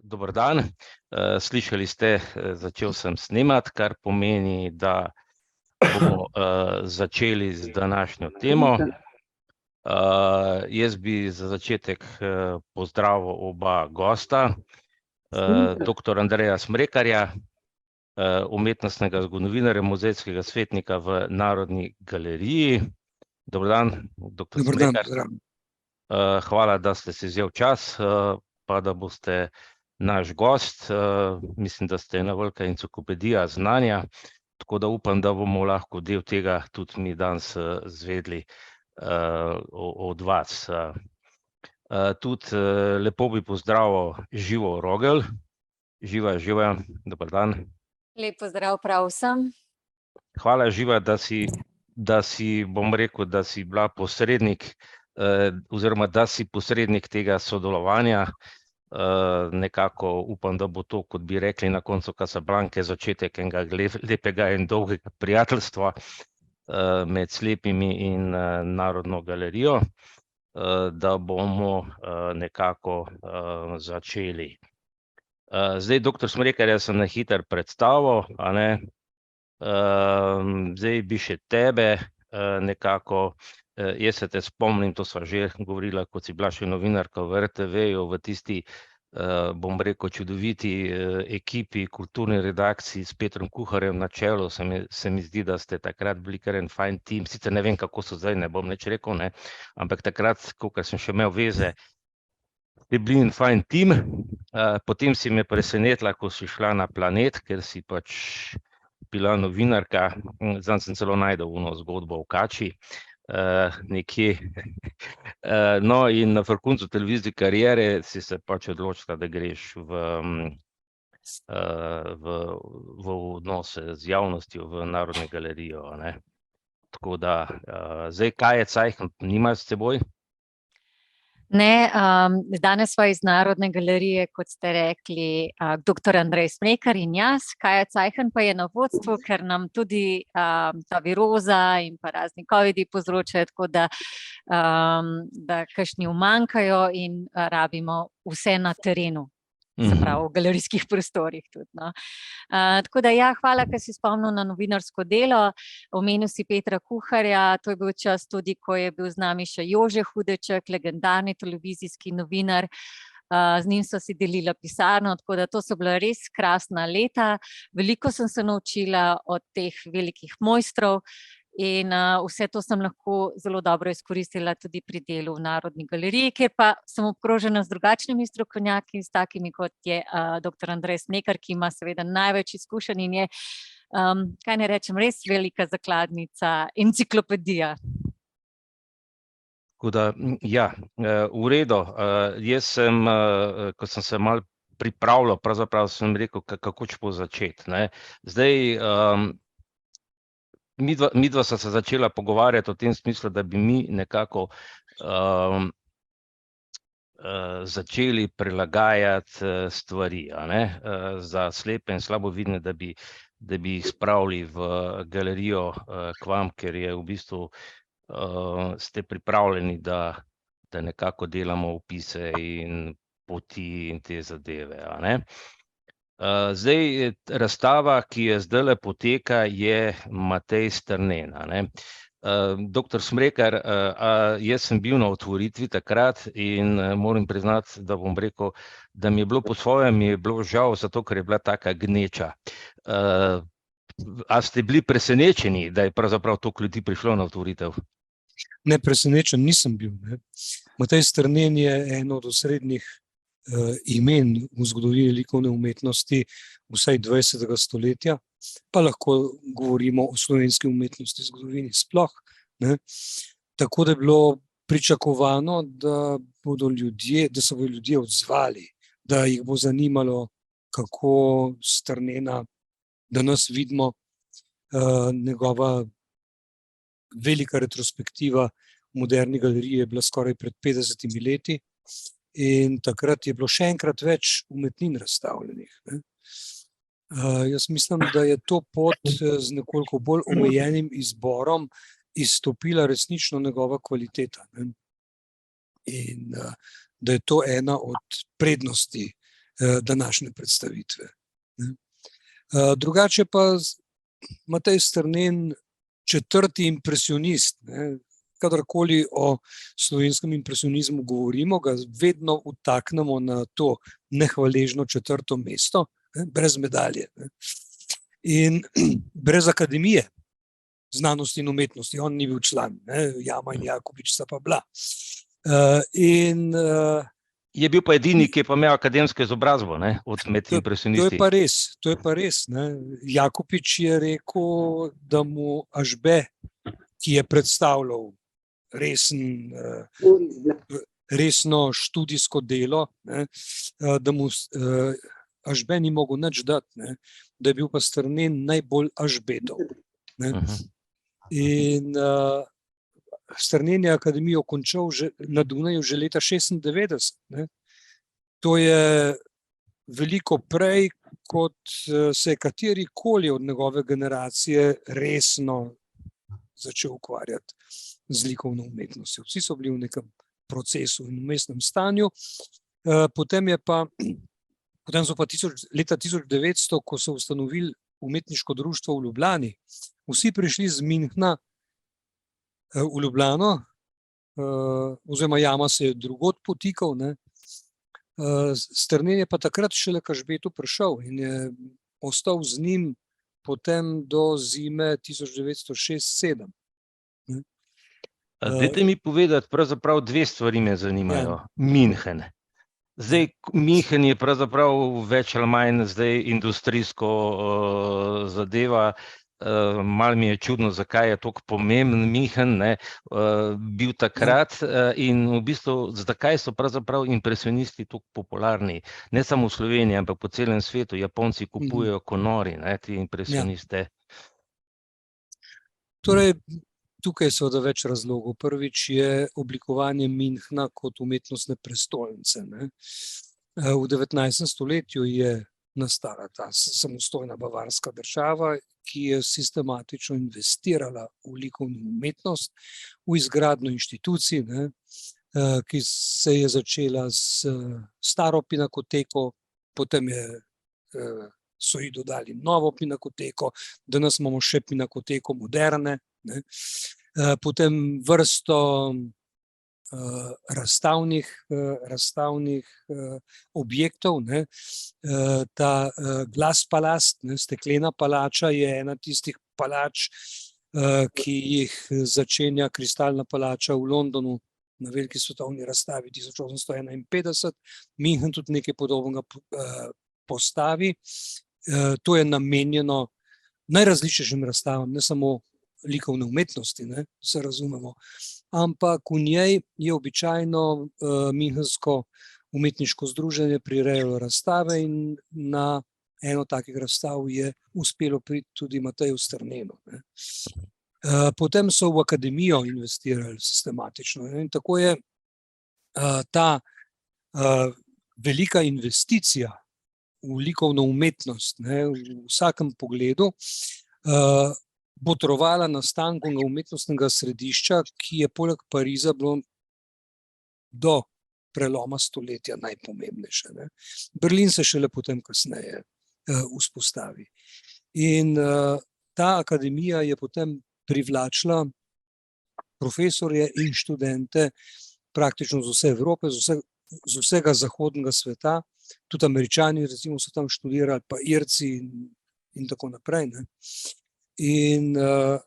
Dober dan. Slišali ste, začel sem snemati, kar pomeni, da bomo začeli z današnjo temo. Jaz bi za začetek pozdravil oba gosta, dr. Andreja Smrekarja, umetnostnega zgodovinarja, muzejskega svetnika v Narodni galeriji. Dober dan, dr. Smrekar. Hvala, da ste si vzel čas, pa da boste naš gost. Mislim, da ste ena velika enciklopedija znanja, tako da upam, da bomo lahko del tega tudi mi danes izvedeli od vas. Tudi lepo bi pozdravil Živo Rogelj. Živa, dober dan. Lep pozdrav prav vsem. Hvala, Živa, da si, bom rekel, da si bila posrednik, oziroma da si posrednik tega sodelovanja. Nekako upam, da bo to, kot bi rekli na koncu Casablanke, začetek enega lepega in dolgega prijateljstva med slepimi in Narodno galerijo, da bomo nekako začeli. Zdaj, doktor Smrekar, jaz sem na hitro predstavil, a ne. Zdaj bi še tebe nekako, jaz se te spomnim, to sva že govorila, kot si bila še novinarka v RTV-ju, v tisti, bom rekel, čudoviti ekipi, kulturni redakciji s Petrom Kuharjem na čelu, se mi zdi, da ste takrat bili kar en fajn tim, sicer ne vem, kako so zdaj, ne bom nič rekel, ne, ampak takrat, kakor sem še imel veze, je bil en fajn tim. Potem si me presenetila, ko si šla na Planet, ker si pač bila novinarka, zdaj sem celo našel ono zgodbo o kači, nekje. No, in na vrhuncu televizijske kariere si se pač odločila, da greš v odnose z javnostjo, v Narodno galerijo, ne. Tako da, zdaj, kaj je cajt, nimaš s seboj? Ne, danes sva iz Narodne galerije, kot ste rekli, dr. Andrej Smrekar in jaz. Kaja Cajhen pa je na vodstvu, ker nam tudi ta viroza in pa razni covidi povzročajo, tako da kakšni umanjkajo in rabimo vse na terenu. Se pravi, v galerijskih prostorih tudi, no. Tako da ja, hvala, ker si spomnil na novinarsko delo. Omenil si Petra Kuharja, to je bil čas tudi, ko je bil z nami še Jože Hudeček, legendarni televizijski novinar. Z njim sva si delila pisarno, tako da to so bila res krasna leta. Veliko sem se naučila od teh velikih mojstrov in vse to sem lahko zelo dobro izkoristila tudi pri delu v Narodni galeriji, kjer pa sem obkrožena z drugačnimi strokovnjaki, s takimi, kot je dr. Andrej Smrekar, ki ima seveda največ izkušenj in je, kaj naj rečem, res velika zakladnica, enciklopedija. Tako da, ja, v redu. Jaz sem, ko sem se malo pripravljal, pravzaprav sem rekel, kako bo začeti, ne. Zdaj, midva sta se začela pogovarjati v tem smislu, da bi mi nekako začeli prilagajati stvari, a ne, za slepe in slabovidne, da bi jih spravili v galerijo k vam, ker je v bistvu ste pripravljeni, da nekako delamo opise in poti in te zadeve, a ne. Zdaj, razstava, ki je zdajle poteka, je Matej Strnen, a ne. Doktor Smrekar, jaz sem bil na otvoritvi takrat in moram priznati, da bom rekel, da mi je bilo po svoje, mi je bilo žal, zato ker je bila taka gneča. A ste bili presenečeni, da je pravzaprav toliko ljudi prišlo na otvoritev? Ne, presenečen nisem bil, ne. Matej Strnen je eno od osrednjih imen v zgodovini likovne umetnosti vsaj 20. stoletja, pa lahko govorimo o slovenski umetnosti v zgodovini sploh, ne. Tako da je bilo pričakovano, da se bodo ljudje odzvali, da jih bo zanimalo, kako Strnena danes vidimo. Njegova velika retrospektiva v Moderni galeriji je bila skoraj pred 50 leti. In takrat je bilo še enkrat več umetnin razstavljenih, ne. Jaz mislim, da je to pot z nekoliko bolj omejenim izborom izstopila resnično njegova kvaliteta, ne. In da je to ena od prednosti današnje predstavitve. Drugače pa Matej Strnen, četrti impresionist, kadarkoli o slovenskem impresionizmu govorimo, ga vedno vtaknemo na to nehvaležno četrto mesto, brez medalje in brez akademije znanosti in umetnosti. On ni bil član, Jama in Jakopič sta pa bila. Je bil pa edini, ki je pa imel akademsko izobrazbo, med impresionisti. To je pa res. Jakopič je rekel, da mu Ažbe, ki je predstavljal resno študijsko delo, da mu Ažbe ni mogel nič dati, da je bil pa Strnen najbolj Ažbetov. In Strnen je akademijo končal na Dunaju že leta 1996. To je veliko prej, kot se je katerikoli od njegove generacije resno začel ukvarjati z likovno umetnostjo. Vsi so bili v nekem procesu in vmesnem stanju. Potem so pa leta 1900, ko so ustanovili umetniško društvo v Ljubljani, vsi prišli z Münchna v Ljubljano, oziroma Jama se je drugod potikal. Strnen je pa takrat šele k Ažbetu prišel in je ostal z njim potem do zime 1906-1907. Dajte mi povedati, pravzaprav dve stvari me zanimajo. München. Zdaj, München je pravzaprav več ali manj zdaj industrijsko zadeva. Malo mi je čudno, zakaj je tako pomemben München bil takrat in v bistvu, zakaj so pravzaprav impresionisti tako popularni. Ne samo v Sloveniji, ampak po celem svetu. Japonci kupujejo ko nori, ti impresioniste. Torej, tukaj so da več razlogov. Prvič je oblikovanje Münchna kot umetnostne prestolnice. V 19. stoletju je nastala ta samostojna bavarska država, ki je sistematično investirala v likovno umetnost, v izgradnjo inštitucij, ki se je začela s staro pinakoteko, potem so ji dodali novo pinakoteko, danes imamo še pinakoteko moderne, potem vrsto razstavnih objektov. Ta Glaspalast, steklena palača, je ena tistih palač, ki jih začenja Kristalna palača v Londonu na veliki svetovni razstavi 1851. München tudi nekaj podobnega postavi. To je namenjeno najrazličnejšim razstavam, ne samo likovne umetnosti, se razumemo, ampak v njej je običajno Münchensko umetniško združenje prirejalo razstave in na eno takih razstav je uspelo priti tudi Mateju Strnenu. Potem so v akademijo investirali sistematično in tako je ta velika investicija v likovno umetnost v vsakem pogledu botrovala nastanku umetnostnega središča, ki je poleg Pariza bilo do preloma stoletja najpomembnejše. Berlin se šele potem kasneje vzpostavi. In ta akademija je potem privlačila profesorje in študente praktično z vse Evrope, z vsega zahodnega sveta, tudi Američani recimo so tam študirali, pa Irci in tako naprej. In v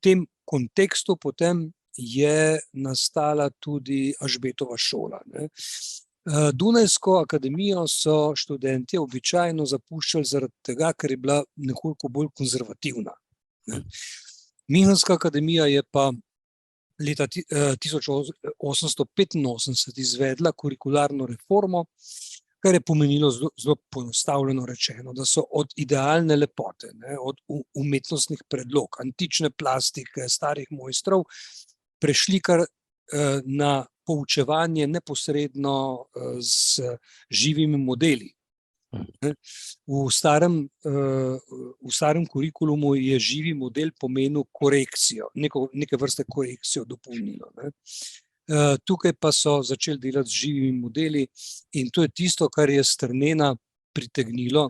tem kontekstu potem je nastala tudi Ažbetova šola. Dunajsko akademijo so študentje običajno zapuščali zaradi tega, ker je bila nekoliko bolj konzervativna. Münchenska akademija je pa leta 1885 izvedla kurikularno reformo, kar je pomenilo zelo poenostavljeno rečeno, da so od idealne lepote, od umetnostnih predlog, antične plastike, starih mojstrov, prešli kar na poučevanje neposredno z živimi modeli. V starem kurikulumu je živi model pomenil korekcijo, neke vrste korekcijo, dopolnilo. tukaj pa so začeli delati z živimi modeli in to je tisto, kar je Strnena pritegnilo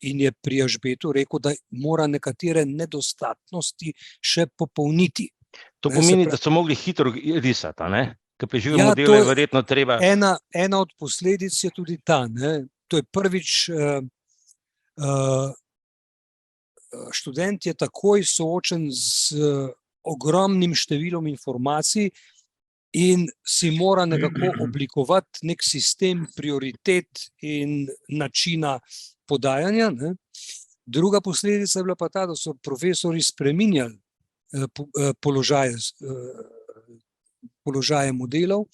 in je pri Ažbetu rekel, da mora nekatere nedostatnosti še popolniti. To pomeni, da so mogli hitro risati, a ne? Ker pri živem Ja, modelu to je je verjetno treba... Ena od posledic je tudi ta, ne. To je prvič, študent je takoj soočen z ogromnim številom informacij in si mora nekako oblikovati nek sistem prioritet in načina podajanja, ne. Druga posledica je bila pa ta, da so profesorji spreminjali položaje modelov,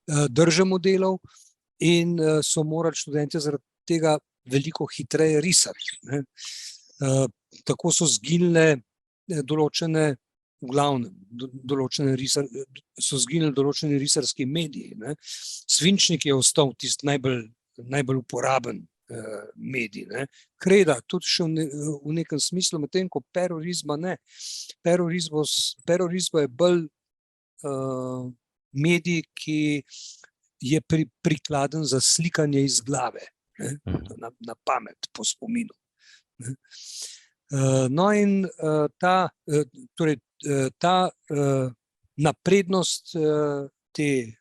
drže modelov in so morali študentje zaradi tega veliko hitreje risati, ne. Tako so zginile določene, v glavnem, so zginili določeni risarski mediji, ne. Svinčnik je ostal tisti najbolj uporaben medij, ne. Kreda tudi še v nekem smislu, medtem ko perorisba ne. Perorisba je bolj medij, ki je prikladen za slikanje iz glave, ne, na pamet, po spominu, ne. No in ta naprednost te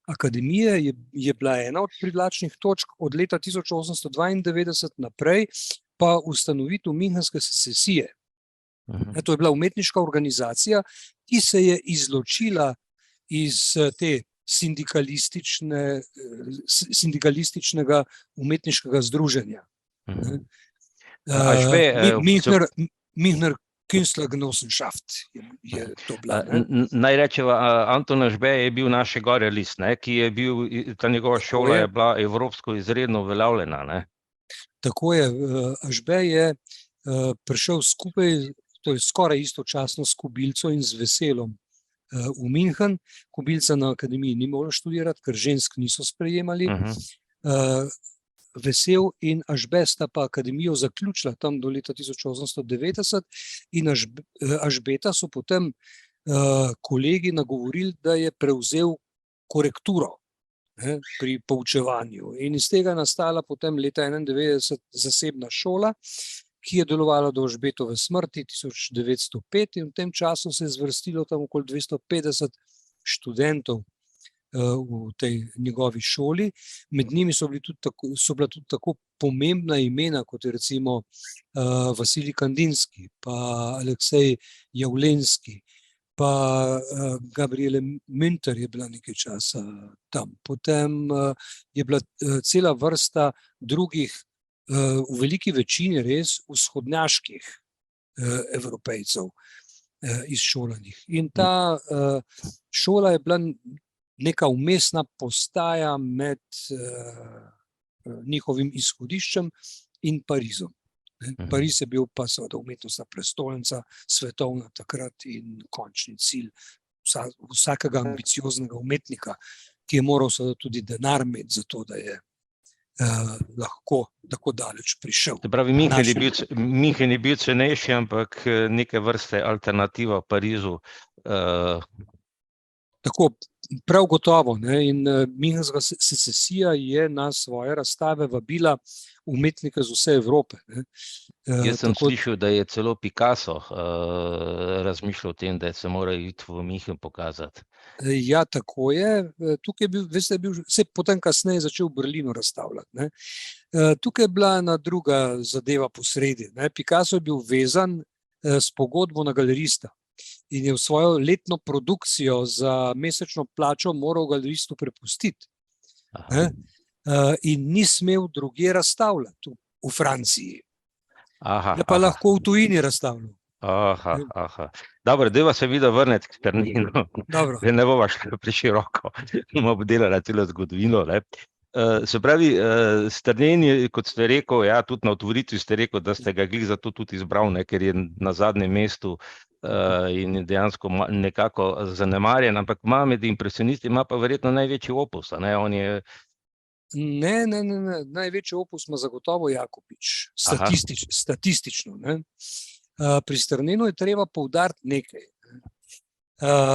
akademije je bila ena od privlačnih točk, od leta 1892 naprej pa ustanovitev Münchenske secesije. To je bila umetniška organizacija, ki se je izločila iz te sindikalističnega umetniškega združenja. Münchner Künstlergenossenschaft je to bila. Naj rečeva, Anton Ažbe je bil naše gore list, ne, ki je bil, ta njegova šola je bila evropsko izredno uveljavljena, ne. Tako je, Ažbe je prišel skupaj, to je skoraj istočasno s Kubilco in z Veselom v München. Kubilca na akademiji ni mogla študirati, ker žensk niso sprejemali. Vesel in Ažbe sta pa akademijo zaključila tam do leta 1890 in Ažbeta so potem kolegi nagovorili, da je prevzel korekturo, ne, pri poučevanju. In iz tega nastala potem leta 1991 zasebna šola, ki je delovala do Ažbetove smrti 1905 in v tem času se je zvrstilo tam okoli 250 študentov v tej njegovi šoli. Med njimi so bila tudi tako pomembna imena, kot je recimo Vasilij Kandinski, pa Aleksej Javlenski, pa Gabriele Münter je bila nekaj časa tam. Potem je bila cela vrsta drugih, v veliki večini res vzhodnjaških Evropejcev izšolanih. In ta šola je bila neka vmesna postaja med njihovim izhodiščem in Parizom. Pariz je bil pa seveda umetnostna prestolnica, svetovna takrat in končni cilj vsakega ambicioznega umetnika, ki je moral seveda tudi denar imeti za to, da je lahko tako daleč prišel. Se pravi, München je bil cenejši, ampak neke vrste alternativa Parizu. Tako, prav gotovo, ne, in Münchenska secesija je na svoje razstave vabila umetnike z vse Evrope, ne. Jaz sem slišal, da je celo Picasso razmišljal o tem, da se mora iti v München pokazati. Ja, tako je. Tukaj je bil, veste, se potem kasneje začel v Berlinu razstavljati, ne. Tukaj je bila ena druga zadeva posredi, ne. Picasso je bil vezan s pogodbo na galerista in je v svojo letno produkcijo za mesečno plačo moral galeristu prepustiti. In ni smel drugje razstavljati v Franciji. Je pa lahko v tujini razstavljal. Dobro, dajva se vida vrniti k Strninu. Ne bova šla preširoko, bomo obdelali celo zgodovino, ne. Se pravi, Strnen je, kot ste rekel, ja, tudi na otvoritvi ste rekel, da ste ga glih zato tudi izbral, ne, ker je na zadnjem mestu in dejansko nekako zanemarjen, ampak ima med impresionisti, ima pa verjetno največji opus, ne, on je... Ne, največji opus ima zagotovo Jakopič, statistično, ne. Pri Strnenu je treba poudariti nekaj.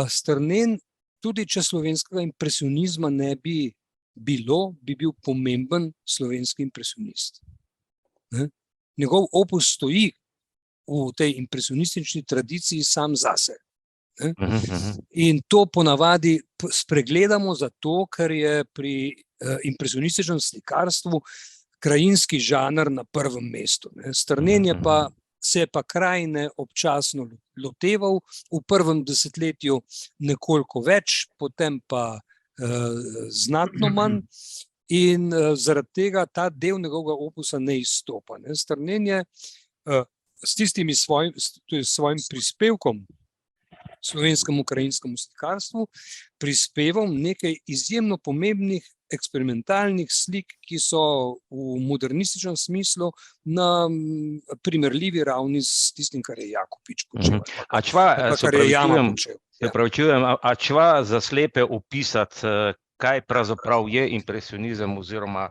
Strnen, tudi če slovenskega impresionizma ne bi bilo, bi bil pomemben slovenski impresionist. Njegov opus stoji v tej impresionistični tradiciji sam zase. In to ponavadi spregledamo zato, ker je pri impresionističnem slikarstvu krajinski žanr na prvem mestu. Strnen se je pa krajine občasno loteval, v prvem desetletju nekoliko več, potem pa znatno manj, in zaradi tega ta del njegovega opusa ne izstopa. Strnen je s tistim svojim prispevkom slovenskemu krajinskemu slikarstvu prispeval nekaj izjemno pomembnih eksperimentalnih slik, ki so v modernističnem smislu na primerljivi ravni s tistim, kar je Jakopič počel. A čva za slepe opisati, kaj pravzaprav je impresionizem, oziroma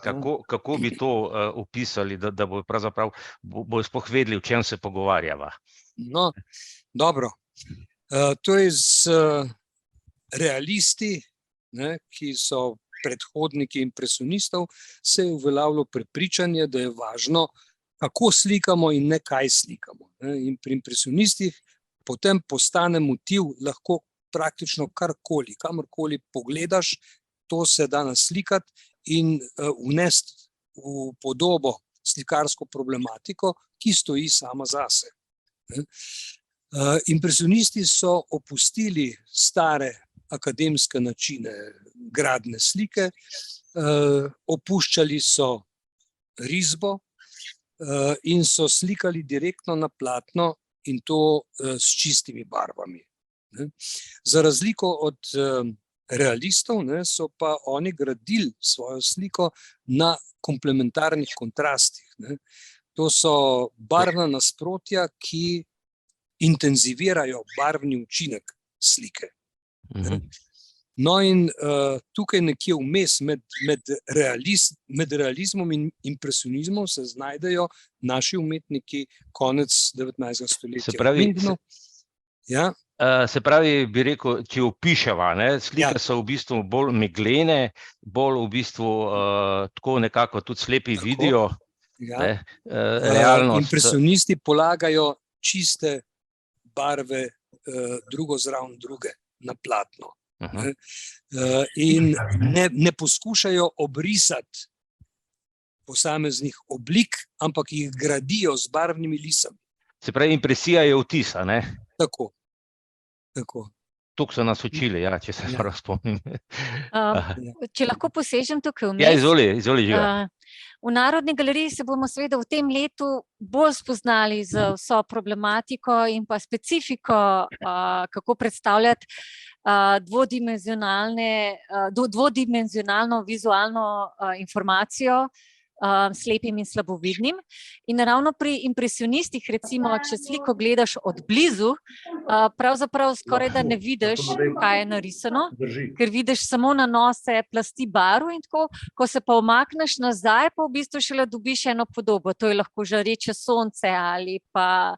kako bi to opisali, da bo pravzaprav bolj sploh vedeli, o čem se pogovarjava? No, dobro. To je z realisti, ki so predhodniki impresionistov, se je uveljavilo prepričanje, da je važno, kako slikamo in ne kaj slikamo. In pri impresionistih potem postane motiv lahko praktično karkoli, kamorkoli pogledaš, to se da naslikati in vnesti v podobo slikarsko problematiko, ki stoji sama zase. Impresionisti so opustili stare akademske načine gradne slike, opuščali so risbo in so slikali direktno na platno, in to s čistimi barvami. Za razliko od realistov so pa oni gradili svojo sliko na komplementarnih kontrastih. To so barvna nasprotja, ki intenzivirajo barvni učinek slike. No, in tukaj nekje vmes med realizmom in impresionizmom se znajdejo naši umetniki konec 19. stoletja. Se pravi, bi rekel, če opiševa, slike so v bistvu bolj meglene, bolj v bistvu tako nekako tudi slepi vidijo realnost. Impresionisti polagajo čiste barve drugo zraven druge na platno. In ne poskušajo obrisati posameznih oblik, ampak jih gradijo z barvnimi lisami. Se pravi, impresija je vtis, ne? Tako. Tukaj so nas učili, če se prav spomnim. Če lahko posežem tukaj vmes. Ja, izvoli, Žiga. V Narodni galeriji se bomo seveda v tem letu bolj spoznali z vso problematiko in pa specifiko, kako predstavljati dvodimenzionalno vizualno informacijo slepim in slabovidnim. In ravno pri impresionistih, recimo, če sliko gledaš od blizu, pravzaprav skoraj da ne vidiš, kaj je narisano, ker vidiš samo nanose plasti barv in tako, ko se pa umakneš nazaj, pa v bistvu šele dobiš eno podobo. To je lahko žareče sonce ali pa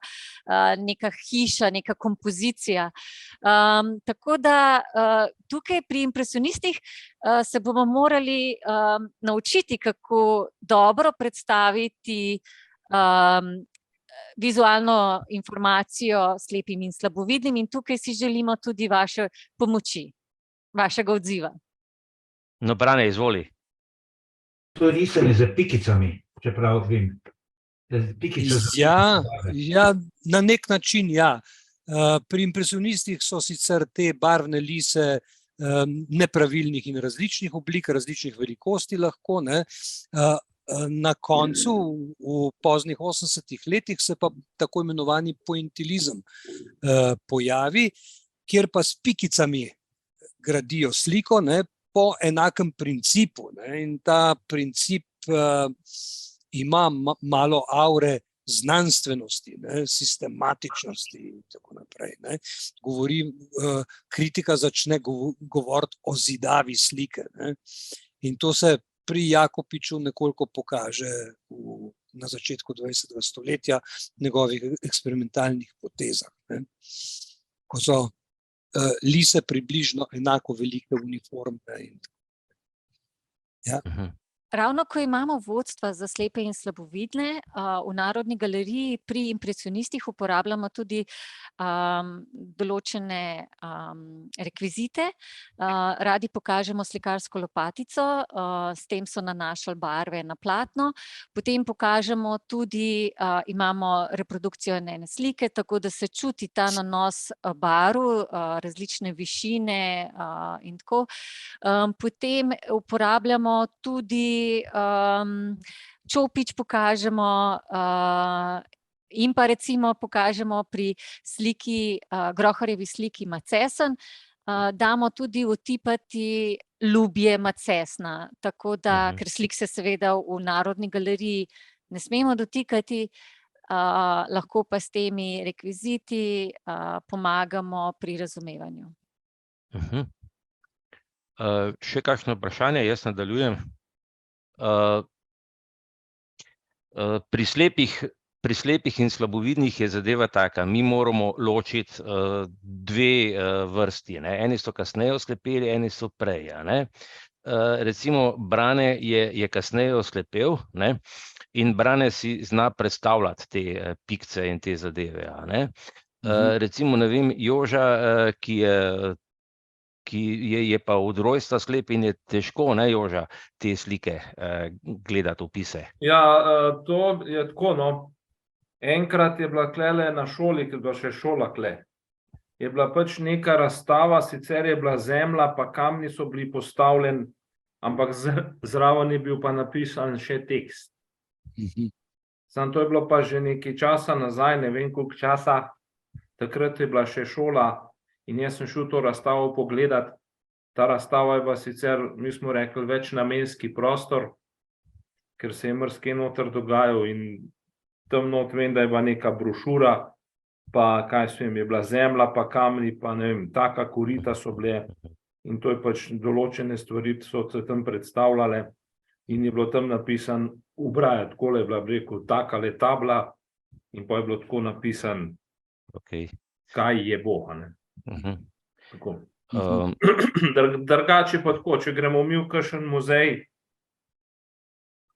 neka hiša, neka kompozicija. Tako da tukaj pri impresionistih se bomo morali naučiti, kako dobro predstaviti vizualno informacijo slepim in slabovidnim, in tukaj si želimo tudi vaše pomoči, vašega odziva. No, Brane, izvoli. To je risanje z pikicami, čeprav vem. Ja, na nek način, ja. Pri impresionistih so sicer te barvne lise nepravilnih in različnih oblik, različnih velikosti lahko, na koncu, v poznih 80. letih, se pa tako imenovani pointilizem pojavi, kjer pa s pikicami gradijo sliko po enakem principu. In ta princip ima malo aure znanstvenosti, sistematičnosti in tako naprej. Kritika začne govoriti o zidavi slike. In to se pri Jakopiču nekoliko pokaže na začetku 20. stoletja v njegovih eksperimentalnih potezah. Ko so lise približno enako velike uniforme. Ja. Ravno ko imamo vodstva za slepe in slabovidne, v Narodni galeriji pri impresionistih uporabljamo tudi določene rekvizite. Radi pokažemo slikarsko lopatico, s tem so nanašali barve na platno. Potem pokažemo tudi, imamo reprodukcijo ene slike, tako da se čuti ta nanos barv, različne višine in tako. Potem uporabljamo tudi čopič pokažemo in pa recimo pokažemo pri sliki, Groharjevi sliki Macesen, damo tudi otipati ljubje Macesna, tako da, ker slik se seveda v Narodni galeriji ne smemo dotikati, lahko pa s temi rekviziti pomagamo pri razumevanju. Še kakšno vprašanje, jaz nadaljujem. Pri slepih in slabovidnih je zadeva taka, mi moramo ločiti dve vrsti, ne. Eni so kasneje oslepeli, eni so prej, ne. Recimo Brane je kasneje oslepel, ne, in Brane si zna predstavljati te pikce in te zadeve, ne. Recimo, ne vem, Joža, ki je pa od rojstva slep in je težko, ne, Joža, te slike gledati, opise. Ja, to je tako, no. Enkrat je bila tlele na šoli, ker je bila še šola tle. Je bila pač neka razstava, sicer je bila zemlja, pa kamni so bili postavljeni, ampak zraven je bil pa napisan še tekst. Samo to je bilo pa že nekaj časa nazaj, ne vem koliko časa, takrat je bila še šola. In jaz sem šel to razstavo pogledat. Ta razstava je pa sicer, mi smo rekli, večnamenski prostor, ker se je marsikaj noter dogajal in tam not vem, da je bila neka brošura, pa kaj je bila zemlja, pa kamni, pa ne vem, taka korita so bile. In to je pač določene stvari so se tam predstavljale in je bilo tam napisan ubraja, takole je bila, rekel, takale tabla in pa je bilo tako napisan, kaj je Boga, ne. Tako. Drugače pa tako, če gremo mi v kakšen muzej,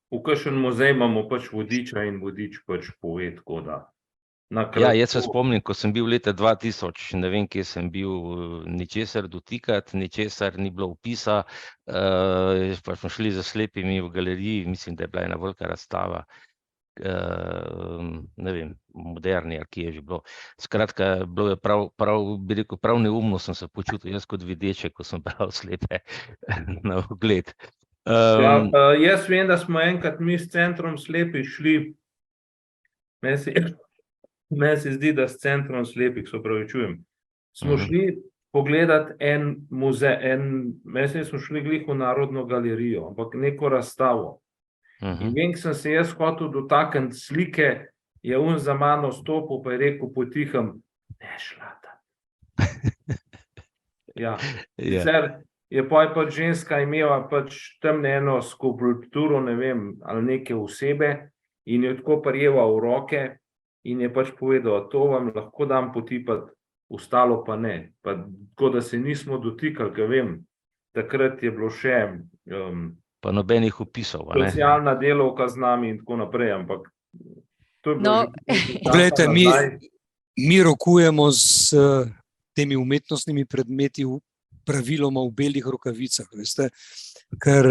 imamo pač vodiča in vodič pač pove tako, da Ja, jaz se spomnim, ko sem bil leta 2000, ne vem, kje sem bil, ničesar dotikati, ničesar ni bilo opisa, pa smo šli za slepimi v galeriji, mislim, da je bila ena velika razstava, ne vem, moderni, ali kje je že bilo. Skratka, bilo je bi rekel, prav neumno sem se počutil, jaz kot videče, ko sem bral slepe na ogled. Jaz vem, da smo enkrat mi s Centrom slepih šli, meni se zdi, da s Centrom slepih, se opravičujem, smo šli pogledat en muzej, smo šli glih v Narodno galerijo, ampak neko razstavo. In vem, ko sem se jaz hotel dotakniti slike, je on za mano stopil, pa je rekel potihem, ne šlata. Ja, sicer je pač ženska imela pač tam eno skulpturo, ne vem, ali neke osebe in jo tako prijela v roke in je pač povedal, to vam lahko dam potipati, ostalo pa ne. Pa tako, da se nismo dotikali, ker vem, takrat je bilo še pa nobenih opisov, ne? Socialna delavka z nami in tako naprej, ampak to je bilo Poglejte, mi rokujemo s temi umetnostnimi predmeti praviloma v belih rokavicah, veste, ker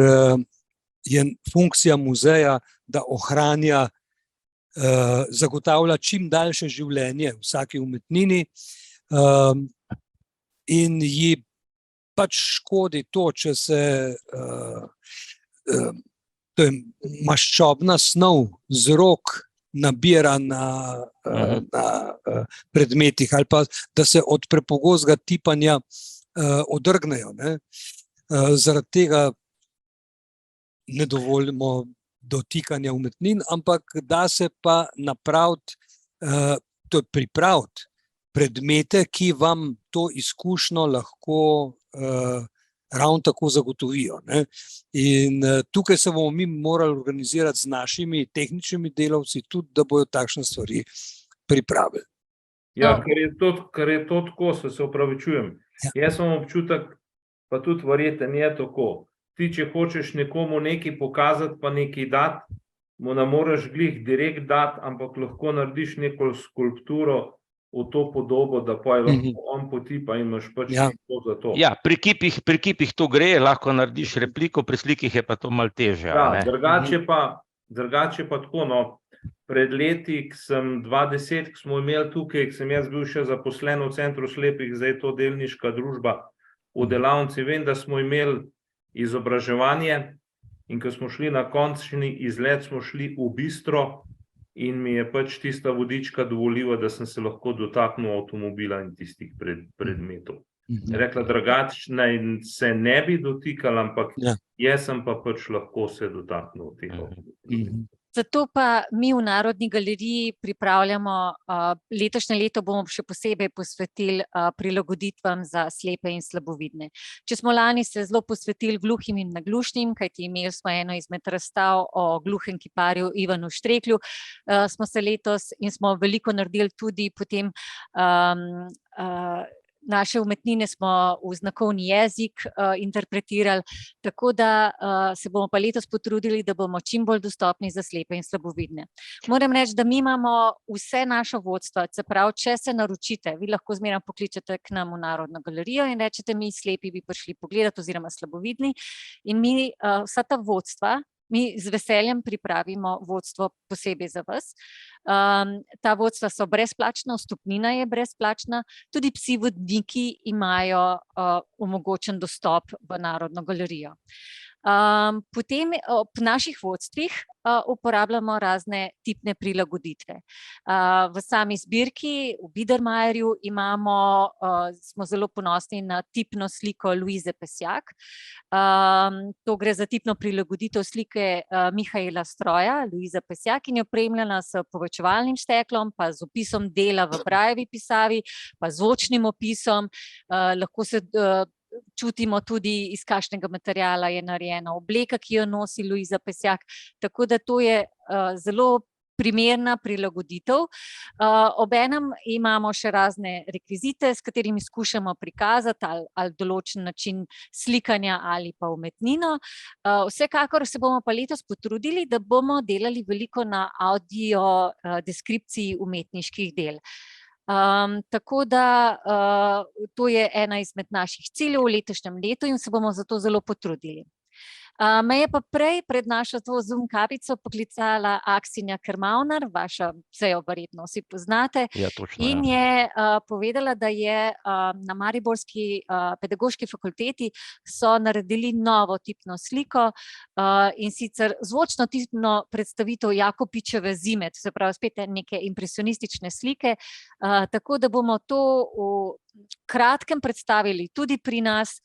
je funkcija muzeja, da ohranja, zagotavlja čim daljše življenje vsaki umetnini in ji pač škodi to, če se to je maščobna snov z rok nabira na predmetih ali pa da se od prepogostega tipanja odrgnejo, ne. Zaradi tega ne dovolimo dotikanja umetnin, ampak da se pa napraviti, to je pripraviti predmete, ki vam to izkušnjo lahko ravno tako zagotovijo, ne. In tukaj se bomo mi morali organizirati z našimi tehničnimi delavci tudi, da bojo takšne stvari pripravili. Ja, ker je to tako, se opravičujem. Jaz imam občutek, pa tudi verjeten je tako. Ti, če hočeš nekomu nekaj pokazati, pa nekaj dati, mu ne moreš glih direkt dati, ampak lahko narediš neko skulpturo v to podobo, da pa je lahko on potipa in imaš pač neko za to. Ja, pri kipih to gre, lahko narediš repliko, pri slikih je pa to malo težje. Ja, drugače pa tako, no, pred leti, sem 2010, ko smo imeli tukaj, ko sem jaz bil še zaposlen v Centru slepih, zdaj je to delniška družba v delavnici, vem, da smo imeli izobraževanje in ko smo šli na končni izlet, smo šli v bistro in mi je pač tista vodička dovolila, da sem se lahko dotaknil avtomobila in tistih predmetov. Rekla, drugače naj se ne bi dotikala, ampak jaz sem pa pač lahko se dotaknil tega. Zato pa mi v Narodni galeriji pripravljamo, letošnje leto bomo še posebej posvetili prilagoditvam za slepe in slabovidne. Če smo lani se zelo posvetili gluhim in naglušnim, kajti imeli smo eno izmed razstav o gluhem kiparju Ivanu Štreklju, smo se letos in smo veliko naredili tudi potem naše umetnine smo v znakovni jezik interpretirali, tako da se bomo pa letos potrudili, da bomo čim bolj dostopni za slepe in slabovidne. Moram reči, da mi imamo vse naša vodstva, se pravi, če se naročite, vi lahko zmeraj pokličete k nam v Narodno galerijo in rečete, mi slepi bi prišli pogledati oziroma slabovidni in mi vsa ta vodstva, mi z veseljem pripravimo vodstvo posebej za vas. Ta vodstva so brezplačna, vstopnina je brezplačna, tudi psi vodniki imajo omogočen dostop v Narodno galerijo. Potem ob naših vodstvih uporabljamo razne tipne prilagoditve. V sami zbirki v Biedermeierju smo zelo ponosni na tipno sliko Luize Pesjak. To gre za tipno prilagoditev slike Mihaela Stroja, Luiza Pesjak, in je opremljena s povečevalnim steklom, pa z opisom dela v Braillevi pisavi, pa zvočnim opisom. Lahko se čutimo tudi, iz kakšnega materiala je narejena obleka, ki jo nosi Luiza Pesjak, tako da to je zelo primerna prilagoditev. Obenem imamo še razne rekvizite, s katerimi skušamo prikazati ali določen način slikanja ali pa umetnino. Vsekakor se bomo pa letos potrudili, da bomo delali veliko na audio deskripciji umetniških del. Tako da to je ena izmed naših ciljev v letošnjem letu in se bomo zato zelo potrudili. Me je pa prej pred našo to Zoom kapico poklicala Aksinja Kermaunar, vse jo verjetno vsi poznate, in je povedala, da je na Mariborski pedagoški fakulteti so naredili novo tipno sliko in sicer zvočno tipno predstavitev Jakopičeve Zime, to se pravi spet neke impresionistične slike, tako da bomo to v kratkem predstavili tudi pri nas.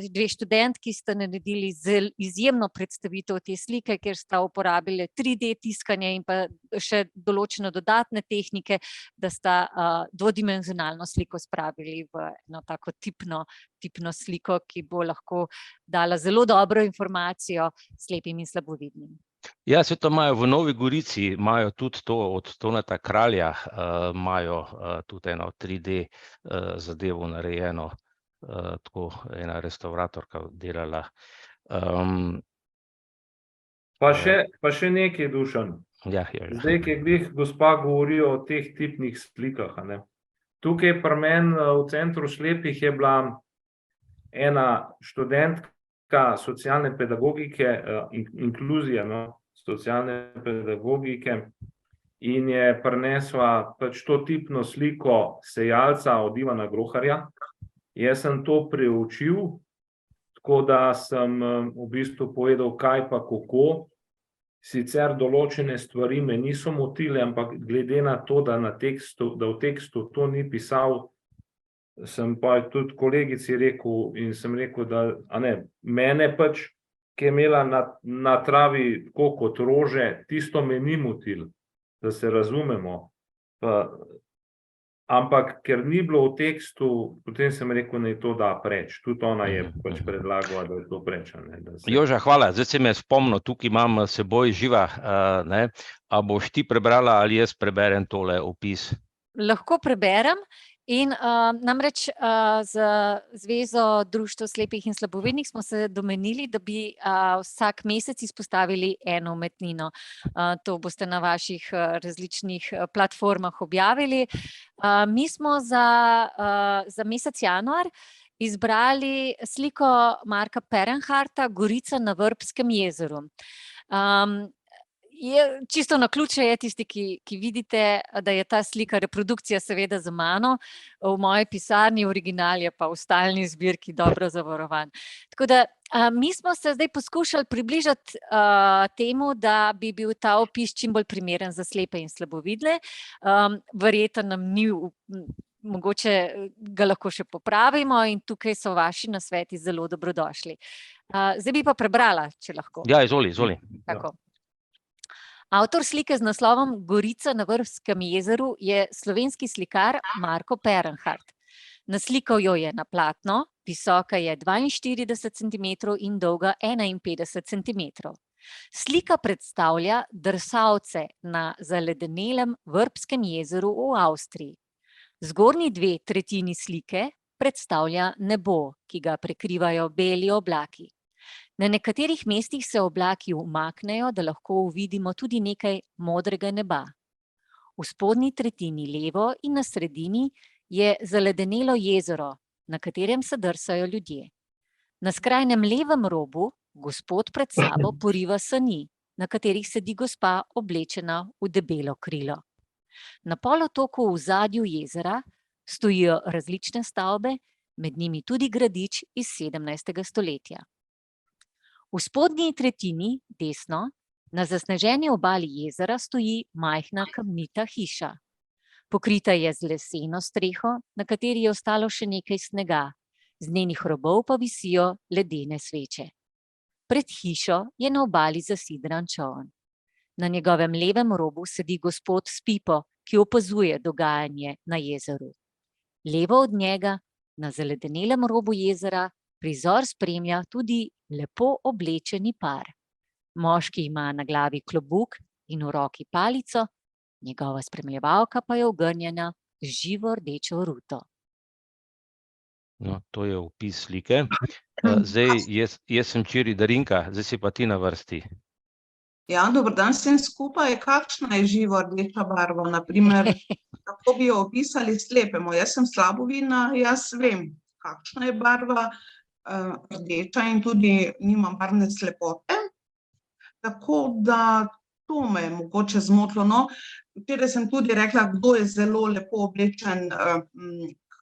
Dve študentki sta naredili izjemno predstavitev te slike, kjer sta uporabili 3D tiskanje in pa še določene dodatne tehnike, da sta dvodimenzionalno sliko spravili v eno tako tipno sliko, ki bo lahko dala zelo dobro informacijo slepim in slabovidnim. Ja, se to imajo v Novi Gorici, imajo tudi to od Toneta Kralja, imajo tudi eno 3D zadevo narejeno, tako ena restauratorka delala. Pa še nekaj, Dušan. Zdaj, ki glih gospa govori o teh tipnih slikah. Tukaj pri meni v Centru slepih je bila ena študentka socialne pedagogike, inkluzije, socialne pedagogike, in je prinesla pač to tipno sliko Sejalca od Ivana Groharja. Jaz sem to preučil, tako da sem v bistvu povedal, kaj pa kako. Sicer določene stvari me niso motile, ampak glede na to, da v tekstu to ni pisal, sem pa tudi kolegici rekel in sem rekel, da mene pač, ki je imela na travi tako kot rože, tisto me ni motil, da se razumemo. Ampak ker ni bilo v tekstu, potem sem rekel, naj to da preč. Tudi ona je pač predlagala, da je to preč. Joža, hvala. Zdaj se me spomnil, tukaj imam seboj Živa. A boš ti prebrala ali jaz preberem tole opis? Lahko preberem In namreč z Zvezo društev slepih in slabovidnih smo se domenili, da bi vsak mesec izpostavili eno umetnino. To boste na vaših različnih platformah objavili. Mi smo za mesec januar izbrali sliko Marka Perenharta, Gorica na Vrbskem jezeru. Čisto naključje je tisti, ki vidite, da je ta slika reprodukcija seveda za mano, v moji pisarni, original je pa v stalni zbirki dobro zavarovan. Tako da mi smo se zdaj poskušali približati temu, da bi bil ta opis čim bolj primeren za slepe in slabovidne. Verjetno nam ni, mogoče ga lahko še popravimo in tukaj so vaši nasveti zelo dobrodošli. Zdaj bi pa prebrala, če lahko. Ja, izvoli. Tako. Avtor slike z naslovom Gorica na Vrbskem jezeru je slovenski slikar Marko Perenhart. Naslikal jo je na platno, visoka je 42 cm in dolga 51 cm. Slika predstavlja drsalce na zaledenelem Vrbskem jezeru v Avstriji. Zgornji 2/3 slike predstavlja nebo, ki ga prekrivajo beli oblaki. Na nekaterih mestih se oblaki umaknejo, da lahko vidimo tudi nekaj modrega neba. V spodnji tretjini levo in na sredini je zaledenelo jezero, na katerem se drsajo ljudje. Na skrajnem levem robu gospod pred sabo poriva sani, na katerih sedi gospa oblečena v debelo krilo. Na polotoku v ozadju jezera stojijo različne stavbe, med njimi tudi gradič iz 17. stoletja. V spodnji tretjini, desno, na zasneženi obali jezera stoji majhna kamnita hiša. Pokrita je z leseno streho, na kateri je ostalo še nekaj snega, z njenih robov pa visijo ledene sveče. Pred hišo je na obali zasidran čoln. Na njegovem levem robu sedi gospod s pipo, ki opazuje dogajanje na jezeru. Levo od njega, na zaledenelem robu jezera, prizor spremlja tudi lepo oblečeni par. Moški ima na glavi klobuk in v roki palico, njegova spremljevalka pa je ogrnjena z živo rdečo ruto. No, to je opis slike. Zdaj, jaz sem Čiri Darinka, zdaj si pa ti na vrsti. Ja, dober dan vsem skupaj. Kakšna je živo rdeča barva? Naprimer, kako bi jo opisali slepemu? Jaz sem slabovidna, jaz vem, kakšna je barva rdeča in tudi nimam barvne slepote. Tako da to me je mogoče zmotilo. No, včeraj sem tudi rekla, kdo je zelo lepo oblečen,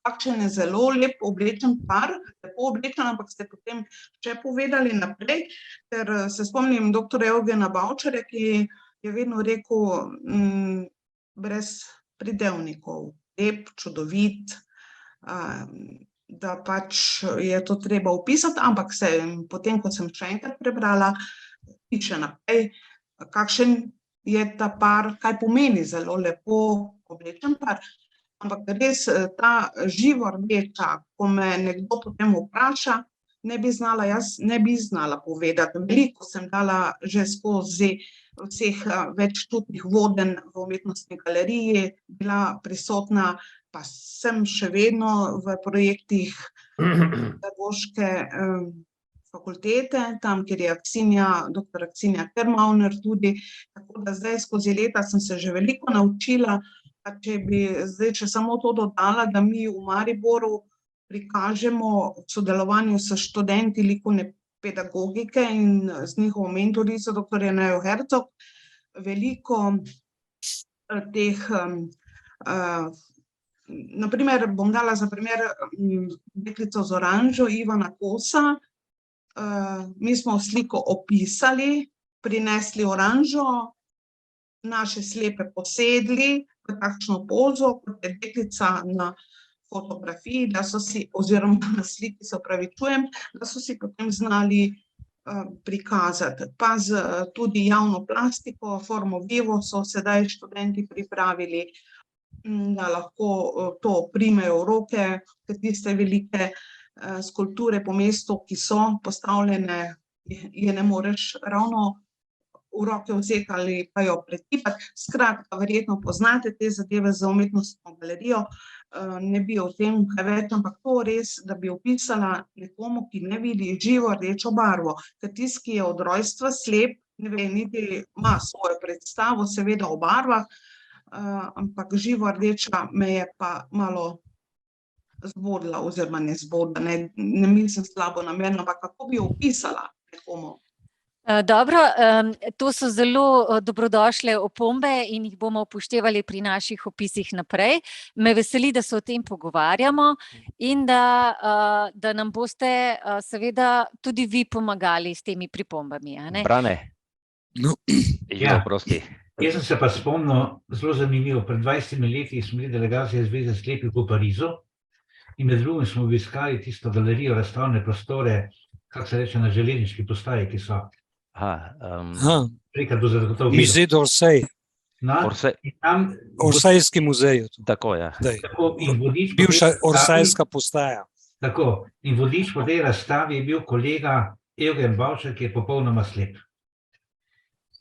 kakšen je zelo lep oblečen par, lepo oblečen, ampak ste potem še povedali naprej, ker se spomnim doktorja Evgena Bavčarja, ki je vedno rekel brez pridevnikov, lep, čudovit, da pač je to treba opisati, ampak potem, ko sem še enkrat prebrala, piše naprej, kakšen je ta par, kaj pomeni zelo lepo oblečen par. Ampak res ta živo rdeča, ko me nekdo potem vpraša, jaz ne bi znala povedati. Veliko sem dala že skozi vseh veččutnih vodenj v umetnostni galeriji, bila prisotna, pa sem še vedno v projektih pedagoške fakultete, tam, kjer je doktor Aksinja Kermauner tudi, tako da zdaj skozi leta sem se že veliko naučila, pa če bi zdaj še samo to dodala, da mi v Mariboru prikažemo v sodelovanju s študenti likovne pedagogike in z njihovo mentorico, dr. Nejo Hercog, veliko teh naprimer, bom dala za primer deklico z oranžo, Ivana Kosa. Mi smo sliko opisali, prinesli oranžo, naše slepe posedli v takšno pozo, kot je deklica na fotografiji, oziroma na sliki, se opravičujem, da so si potem znali prikazati. Pa tudi javno plastiko, formo vivo so sedaj študenti pripravili, da lahko to primejo v roke, ker tiste velike skulpture po mestu, ki so postavljene, je ne moreš ravno v roke vzeti ali pa jo pretipati. Skratka, verjetno poznate te zadeve za umetnostno galerijo. ne bi o tem kaj več, ampak to res, da bi opisala nekomu, ki ne vidi živo rdečo barvo, ker tisti, ki je od rojstva slep, ne ve, niti ima svojo predstavo, seveda o barvah, ampak živo rdeča me je pa malo zbodla, oziroma ne zbodla, ne mislim slabo namerno, ampak kako bi opisala nekomu. Dobro, to so zelo dobrodošle opombe in jih bomo upoštevali pri naših opisih naprej. Me veseli, da se o tem pogovarjamo in da nam boste seveda tudi vi pomagali s temi pripombami. Brane, Ja. prosti. Jaz sem se pa spomnil, zelo zanimivo, pred 20 leti smo bili delegacija Zveze slepih v Parizu in med drugim smo obiskali tisto galerijo, razstavne prostore, kako se reče, na železniški postaji, ki so. Prekrat bo zagotovo videl. Musée d'Orsay, Orsajski muzej. Tako, ja. Bivša Orsajska postaja. Tako, in vodič po tej razstavi je bil kolega Eugen Bavčar, ki je popolnoma slep.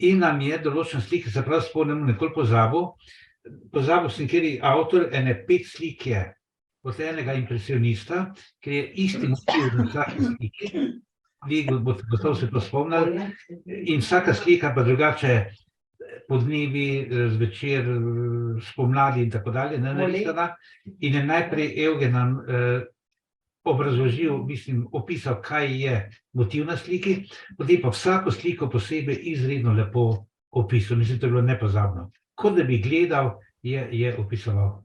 In nam je določen slike, se prav spomnim, nikoli pozabil sem, kjer je avtor ene 5 slik je od enega impresionista, ker je isti motiv na vsaki sliki. Vi boste gotovo se to spomnili. In vsaka slika pa drugače podnevi, zvečer, spomladi in tako dalje. In je najprej Eugen nam obrazložil, opisal, kaj je motiv na sliki, potem pa vsako sliko posebej izredno lepo opisal. Mislim, to je bilo nepozabno. Kot da bi gledal, je opisoval.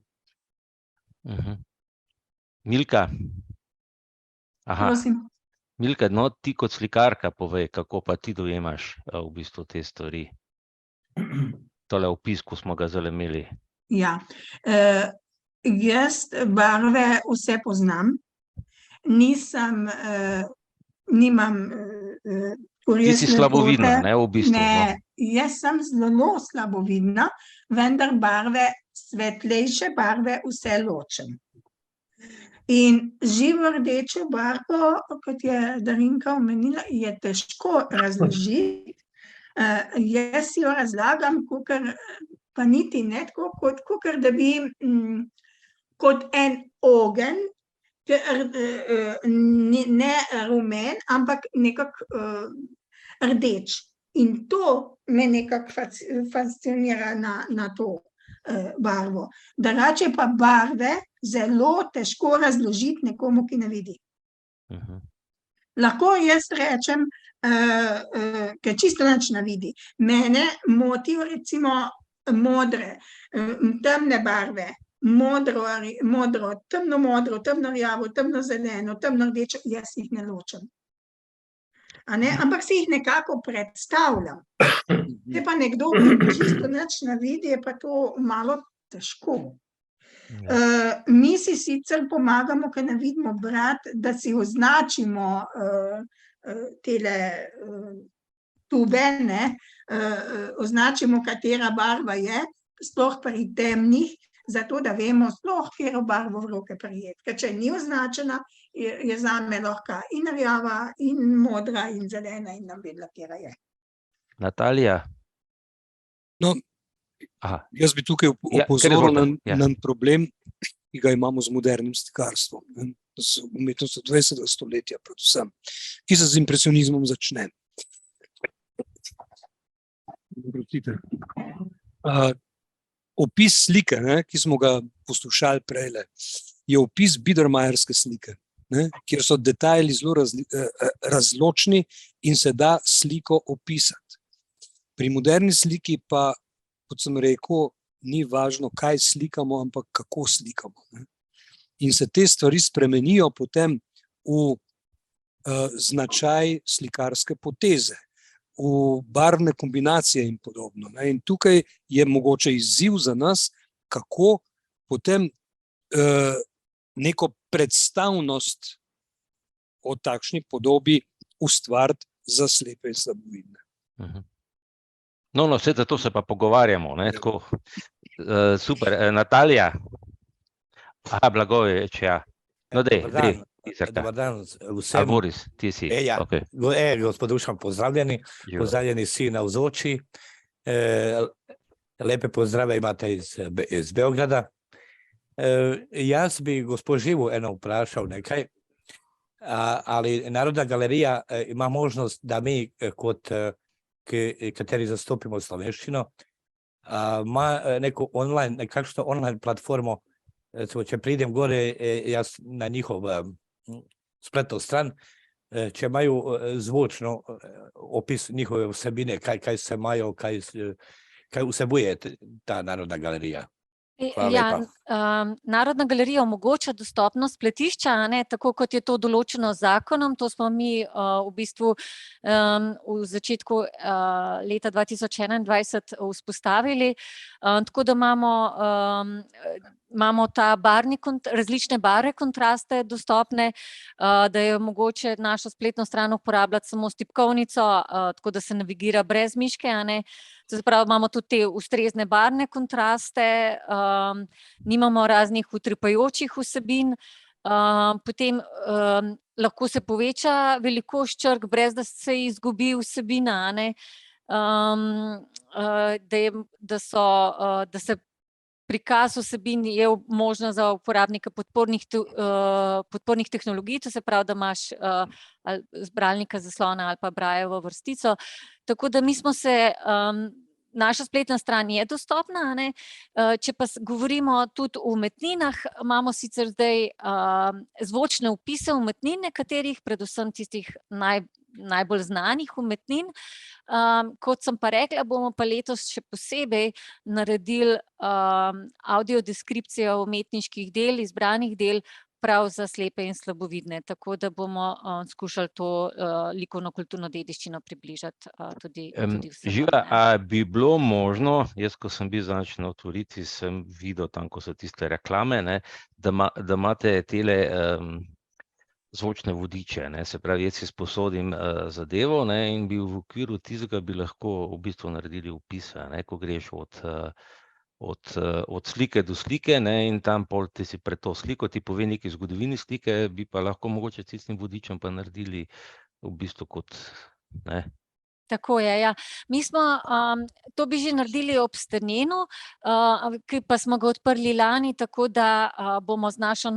Milka? Prosim. Milka, no, ti kot slikarka povej, kako pa ti dojemaš v bistvu te stvari. Tole opis, ko smo ga zdaj imeli. Ja, jaz barve vse poznam. Nimam Ti si slabovidna, ne, v bistvu. Ne, jaz sem zelo slabovidna, vendar barve, svetlejše barve vse ločem. In živo rdečo barvo, kot je Darinka omenila, je težko razložiti. Jaz jo razlagam, pa niti ne tako, kakor da bi kot en ogenj, ne rumen, ampak nekako rdeč. In to me nekako fascinira na to barvo. Drugače pa barve zelo težko razložiti nekomu, ki ne vidi. Lahko jaz rečem, ker čisto nič ne vidi. Mene motijo recimo modre, temne barve, modro, temno modro, temno rjavo, temno zeleno, temno rdečo, jaz jih ne ločem. Ampak si jih nekako predstavljam. Če pa nekdo čisto nič ne vidi, je pa to malo težko. Mi si sicer pomagamo, ker ne vidimo brati, da si označimo tele tube, označimo, katera barva je, sploh pri temnih, zato da vemo sploh, katero barvo v roke prijeti. Ker če ni označena, je zame lahko in rjava, in modra, in zelena, in nam vedela, katera je. Natalija? No, jaz bi tukaj opozoril na problem, ki ga imamo z modernim slikarstvom, z umetnostjo 20. stoletja predvsem, ki se z impresionizmom začne. Opis slike, ki smo ga poslušali prejle, je opis Biedermeierske slike, kjer so detajli zelo razločni in se da sliko opisati. Pri moderni sliki pa, kot sem rekel, ni važno, kaj slikamo, ampak kako slikamo. In se te stvari spremenijo potem v značaj slikarske poteze, v barvne kombinacije in podobno. In tukaj je mogoče izziv za nas, kako potem neko predstavnost o takšni podobi ustvariti za slepe in slabovidne. No, vse za to se pa pogovarjamo. Tako, super. Natalija? Blagojevič, ja. No, dej. Dobar dan vsem. Boris, ti si. Gospod Dušan, pozdravljeni. Pozdravljeni vsi Jaz bi gospod Živo eno vprašal nekaj, ali Narodna galerija ima možnost, da mi kot kateri zastopimo slovenščino, ima nekakšno online platformo, če pridem gore, jaz na njihov spletno stran, če imajo zvočno opis njihove vsebine, kaj se imajo, kaj vsebuje ta Narodna galerija. Ja, Narodna galerija omogoča dostopnost spletišča, tako kot je to določeno z zakonom. To smo mi v bistvu v začetku leta 2021 vzpostavili. Tako da imamo ta različne barve kontraste dostopne, da je mogoče našo spletno stran uporabljati samo s tipkovnico, tako da se navigira brez miške, Se pravi, imamo tudi te ustrezne barvne kontraste, nimamo raznih utripajočih vsebin, potem lahko se poveča velikost črk, brez da se izgubi vsebina, da se prikaz vsebin je možno za uporabnika podpornih tehnologij, to se pravi, da imaš bralnika zaslona ali pa Braillevo vrstico. Tako da mi smo se, naša spletna stran je dostopna, če pa govorimo tudi o umetninah, imamo sicer zdaj zvočne opise umetnin nekaterih, predvsem tistih najbolj znanih umetnin. Kot sem pa rekla, bomo pa letos še posebej naredili audiodeskripcijo umetniških del, izbranih del, prav za slepe in slabovidne, tako da bomo skušali to likovno-kulturno dediščino približati tudi vsem. Živa, a bi bilo možno, jaz, ko sem bil zadnjič na otvoritvi, sem videl tam, ko so tiste reklame, da imate tele zvočne vodiče, se pravi, jaz si sposodim zadevo in bi v okviru tistega bi lahko v bistvu naredili opise, ko greš od slike do slike, in tam pol ti si pred to sliko, ti pove nekaj zgodovini slike, bi pa lahko mogoče s tistim vodičem pa naredili v bistvu kot, Tako je, ja. Mi smo, to bi že naredili ob Strnjenu, ki pa smo ga odprli lani, tako da bomo z našo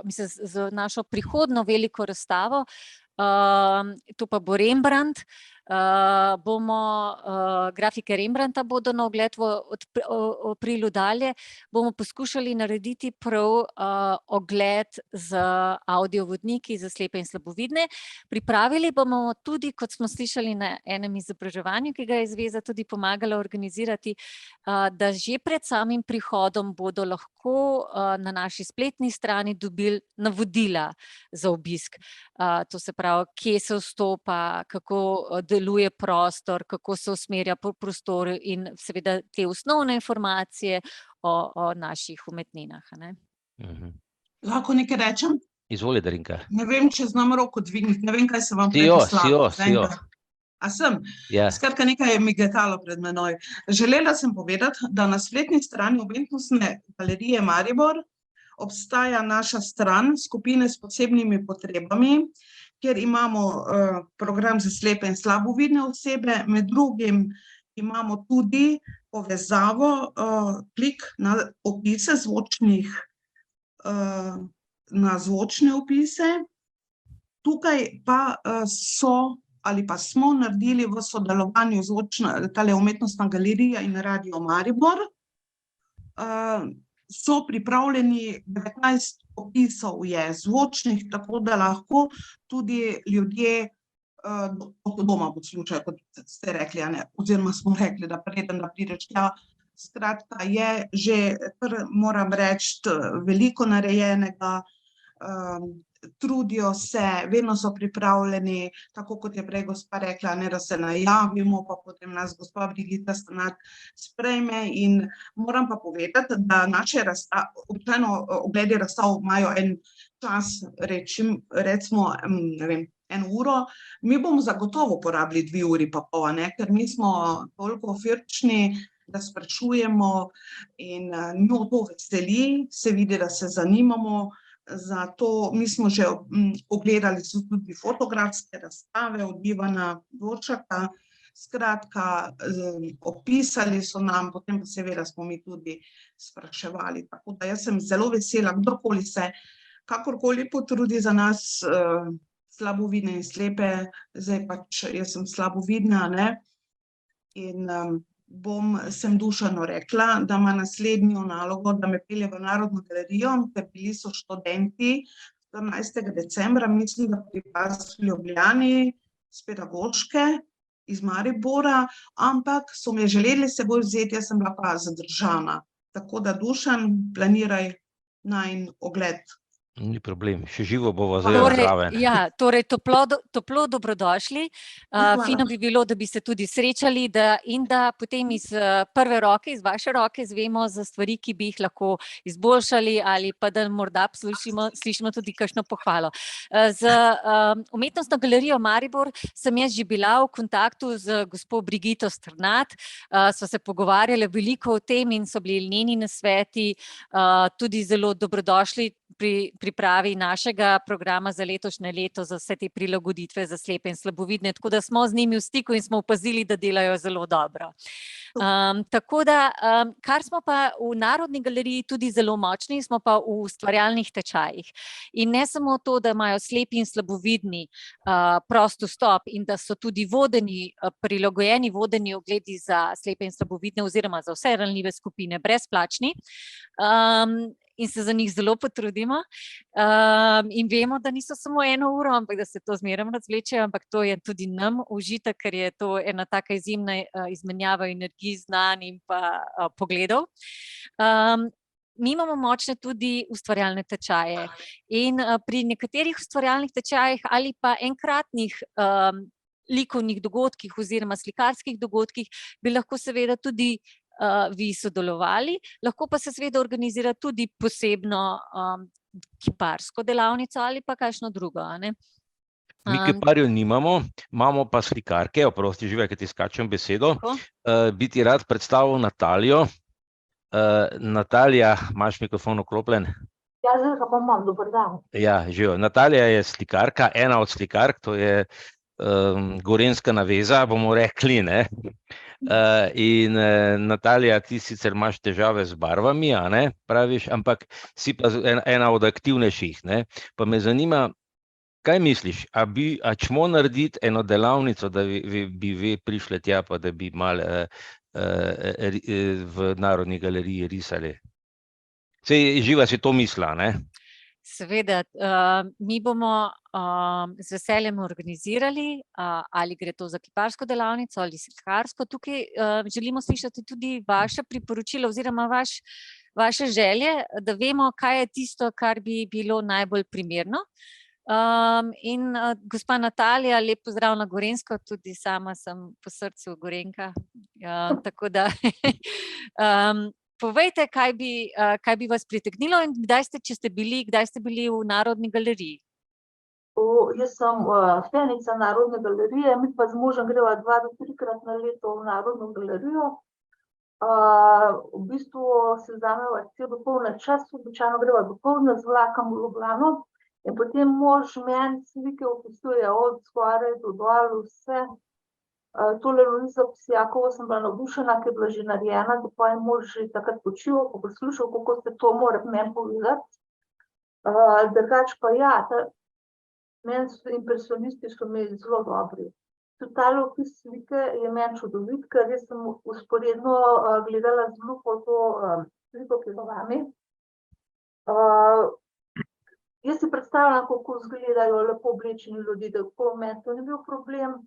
z našo prihodnjo veliko razstavo, to pa bo Rembrandt, grafike Rembrandta bodo na ogled v aprilu dalje, bomo poskušali narediti prav ogled z avdiovodniki za slepe in slabovidne. Pripravili bomo tudi, kot smo slišali na enem izobraževanju, ki ga je zveza tudi pomagala organizirati, da že pred samim prihodom bodo lahko na naši spletni strani dobili navodila za obisk. To se pravi, kje se vstopa, kako deluje prostor, kako se usmerja po prostoru in seveda te osnovne informacije o naših umetninah. Lahko nekaj rečem? Izvoli, Darinka. Ne vem, če znam roko dvigniti, ne vem, kaj se vam predstavlja. Si jo. A sem? Ja. Skratka, nekaj je migetalo pred menoj. Želela sem povedati, da na spletni strani Umetnostne galerije Maribor obstaja naša stran skupine s posebnimi potrebami, kjer imamo program za slepe in slabovidne osebe, med drugim imamo tudi povezavo, klik na opise na zvočne opise. Tukaj pa smo naredili v sodelovanju tale Umetnostna galerija in Radio Maribor, so pripravljeni 19 opisov je zvočnih, tako da lahko tudi ljudje doma poslušajo, kot ste rekli, oziroma smo rekli, da preden da prideš tja. Skratka, je že, moram reči, veliko narejenega, trudijo se, vedno so pripravljeni, tako kot je prej gospa rekla, da se najavimo, pa potem nas gospa Brigita Stanat sprejme. In moram pa povedati, da naše običajno ogledi razstav imajo en čas, recimo, ne vem, 1 uro, mi bomo zagotovo porabili 2 uri pa pol, ker mi smo toliko firčni, da sprašujemo in njo to veseli, se vidi, da se zanimamo. Zato mi smo že ogledali tudi fotografske razstave od Ivana Dvoršaka, Skratka, opisali so nam, potem pa seveda smo mi tudi spraševali. Tako da jaz sem zelo vesela, kdorkoli se kakorkoli potrudi za nas, slabovidne in slepe, zdaj pač jaz sem slabovidna, ne? In sem Dušanu rekla, da ima naslednjo nalogo, da me pelje v Narodno galerijo, ker bili so študenti 14. decembra, mislim, da pri vas v Ljubljani, z pedagoške, iz Maribora, ampak so me želeli s seboj vzeti, jaz sem bila pa zadržana. Tako da, Dušan, planiraj najin ogled. Ni problem, še živo bova zdaj zraven. Torej, toplo dobrodošli. Fino bi bilo, da bi se tudi srečali in da potem iz prve roke, iz vaše roke izvemo za stvari, ki bi jih lahko izboljšali ali pa da morda slišimo tudi kakšno pohvalo. Z Umetnostno galerijo Maribor sem jaz že bila v kontaktu z gospo Brigito Strnad, sva se pogovarjali veliko o tem in so bili njeni nasveti tudi zelo dobrodošli pri pripravi našega programa za letošnje leto, za vse te prilagoditve za slepe in slabovidne, tako da smo z njimi v stiku in smo opazili, da delajo zelo dobro. Tako da, kar smo pa v Narodni galeriji tudi zelo močni, smo pa v ustvarjalnih tečajih. In ne samo to, da imajo slepi in slabovidni prost vstop in da so tudi prilagojeni vodeni ogledi za slepe in slabovidne oziroma za vse ranljive skupine brezplačni, in se za njih zelo potrudimo in vemo, da niso samo 1 uro, ampak da se to zmeraj razvleče, ampak to je tudi nam užitek, ker je to ena taka izjemna izmenjava energij, znanj in pa pogledov. Mi imamo močne tudi ustvarjalne tečaje in pri nekaterih ustvarjalnih tečajih ali pa enkratnih likovnih dogodkih oziroma slikarskih dogodkih bi lahko seveda tudi vi sodelovali, lahko pa se seveda organizira tudi posebno kiparsko delavnico ali pa kakšno drugo, a ne? Mi kiparjev nimamo, imamo pa slikarke, oprosti Žive, ker ti skačem besedo. Bi ti rad predstavil Natalijo. Natalija, imaš mikrofon vklopljen? Ja, zdaj ga pa imam, dober dan. Ja, živijo. Natalija je slikarka, ena od slikark, to je gorenjska naveza, bomo rekli, ne? In Natalija, ti sicer imaš težave z barvami, a ne, praviš, ampak si pa ena od aktivnejših, ne? Pa me zanima, kaj misliš, a čmo narediti eno delavnico, da bi vi prišli tja, pa da bi malo v Narodni galeriji risali? Sej Živa si to mislila, ne? Seveda, mi bomo z veseljem organizirali, ali gre to za kiparsko delavnico ali slikarsko. Tukaj želimo slišati tudi vaše priporočila oziroma vaše želje, da vemo, kaj je tisto, kar bi bilo najbolj primerno. In gospa Natalija, lep pozdrav na Gorenjsko, tudi sama sem po srcu Gorenjka, tako da povejte, kaj bi vas pritegnilo in kdaj ste bili v Narodni galeriji? Jaz sem fenica Narodne galerije, mi pa z možem greva 2 do 3-krat na leto v Narodno galerijo. V bistvu se vzameva cel dopoldan čas, običajno greva dopoldne z vlakom v Ljubljano in potem mož meni slike opisuje od zgoraj do dol vse. Tole Luizo Psijakovo sem bila navdušena, ker je bila že narejena, da pa je mož že takrat počil, ko poslušal, kako se to mora meni povedati. Drugače pa ja, meni impresionisti so mi zelo dobri. Tudi tale opis slike je meni čudovit, ker jaz sem vzporedno gledala z lupo to sliko, ki je za vami. Jaz si predstavljam, kako izgledajo lepo oblečeni ljudje, da meni to ni bil problem.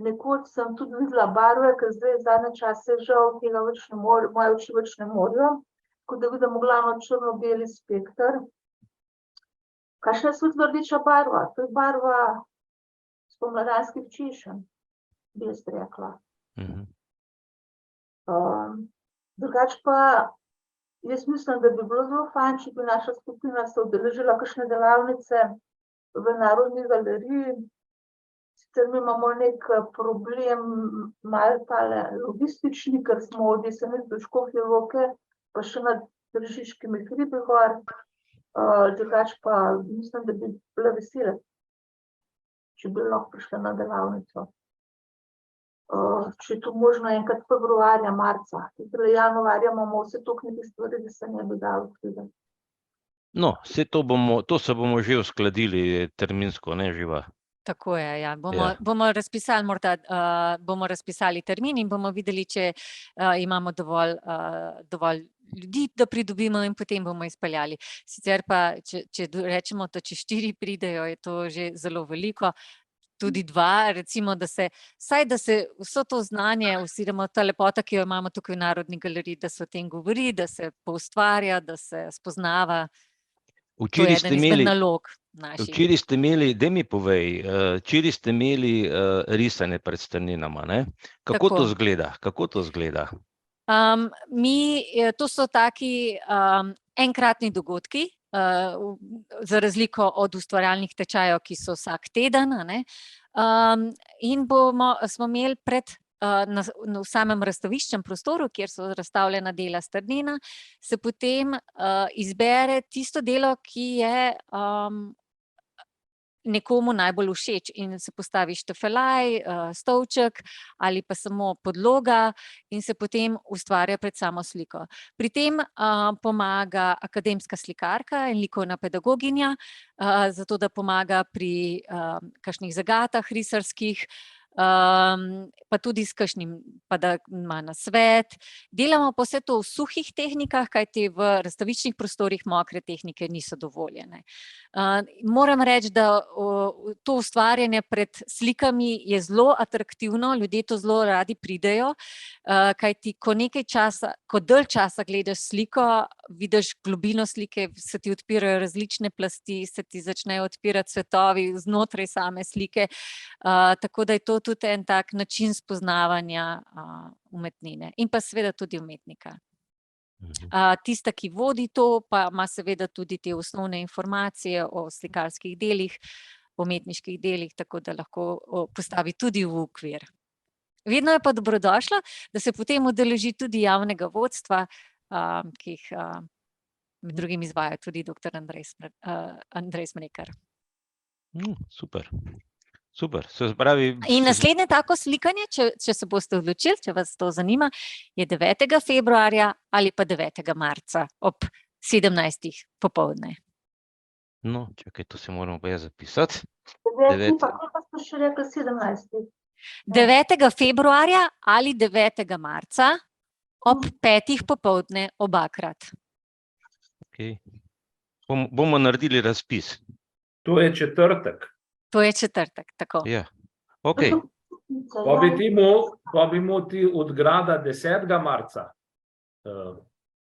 Nekoč sem tudi videla barve, ker zdaj zadnje čase žal tega več ne morem, moje oči več ne morajo, tako da vidim glavno črno-beli spekter. Kakšna je svetlo rdeča barva? To je barva spomladanskih češenj, bi jaz rekla. Drugače pa jaz mislim, da bi bilo zelo fajn, če bi naša skupina se udeležila kakšne delavnice v Narodni galeriji. Sicer mi imamo nek problem, malo tale logistični, ker smo od jeseni do Škofje Loke, pa še nad Tržiškimi hribi gor. Drugače pa mislim, da bi bila vesela, če bi lahko prišla na delavnico. če je to možno enkrat februarja, marca. Januarja imamo vse toliko nekih stvari, da se ne bi dalo videti. No, to se bomo že uskladili terminsko, ne Živa? Tako je, ja. Bomo razpisali termin in bomo videli, če imamo dovolj ljudi, da pridobimo in potem bomo izpeljali. Sicer pa, če rečemo, da če 4 pridejo, je to že zelo veliko. Tudi 2, recimo, da se vso to znanje, oziroma ta lepota, ki jo imamo tukaj v Narodni galeriji, da se o tem govori, da se poustvarja, da se spoznava. To je eden izmed nalog naših. Včeraj ste imeli, daj mi povej, včeraj ste imeli risanje pred strninama, ne? Kako to zgleda? To so taki enkratni dogodki, za razliko od ustvarjalnih tečajev, ki so vsak teden, ne? In smo imeli v samem razstaviščnem prostoru, kjer so razstavljena dela strnina, se potem izbere tisto delo, ki je nekomu najbolj všeč in se postavi štafelaj, stolček ali pa samo podloga in se potem ustvarja pred samo sliko. Pri tem pomaga akademska slikarka in likovna pedagoginja, zato da pomaga pri kakšnih zagatah risarskih, pa tudi s kakšnim, pa da ima nasvet. Delamo pa vse to v suhih tehnikah, kajti v razstaviščnih prostorih mokre tehnike niso dovoljene. Moram reči, da to ustvarjanje pred slikami je zelo atraktivno, ljudje to zelo radi pridejo, kajti ko dalj časa gledaš sliko, vidiš globino slike, se ti odpirajo različne plasti, se ti začnejo odpirati svetovi znotraj same slike, tako da je to tudi en tak način spoznavanja umetnine in pa seveda tudi umetnika. Tista, ki vodi to, pa ima seveda tudi te osnovne informacije o slikarskih delih, umetniških delih, tako da lahko postavi tudi v okvir. Vedno je pa dobrodošlo, da se potem udeleži tudi javnega vodstva, ki jih med drugim izvaja tudi dr. Andrej Smrekar. Super, se pravi... In naslednje tako slikanje, če se boste odločili, če vas to zanima, je 9. februarja ali pa 9. marca ob 17. popoldne. No, čakaj, to se moramo pa zapisati. 9. pa ste še rekli 17. 9. februarja ali 9. marca ob 5. popoldne obakrat. Okay. Bomo naredili razpis. To je četrtek. To je četrtek, tako. Ja, okej. Pa bi mu ti od grada 10. marca,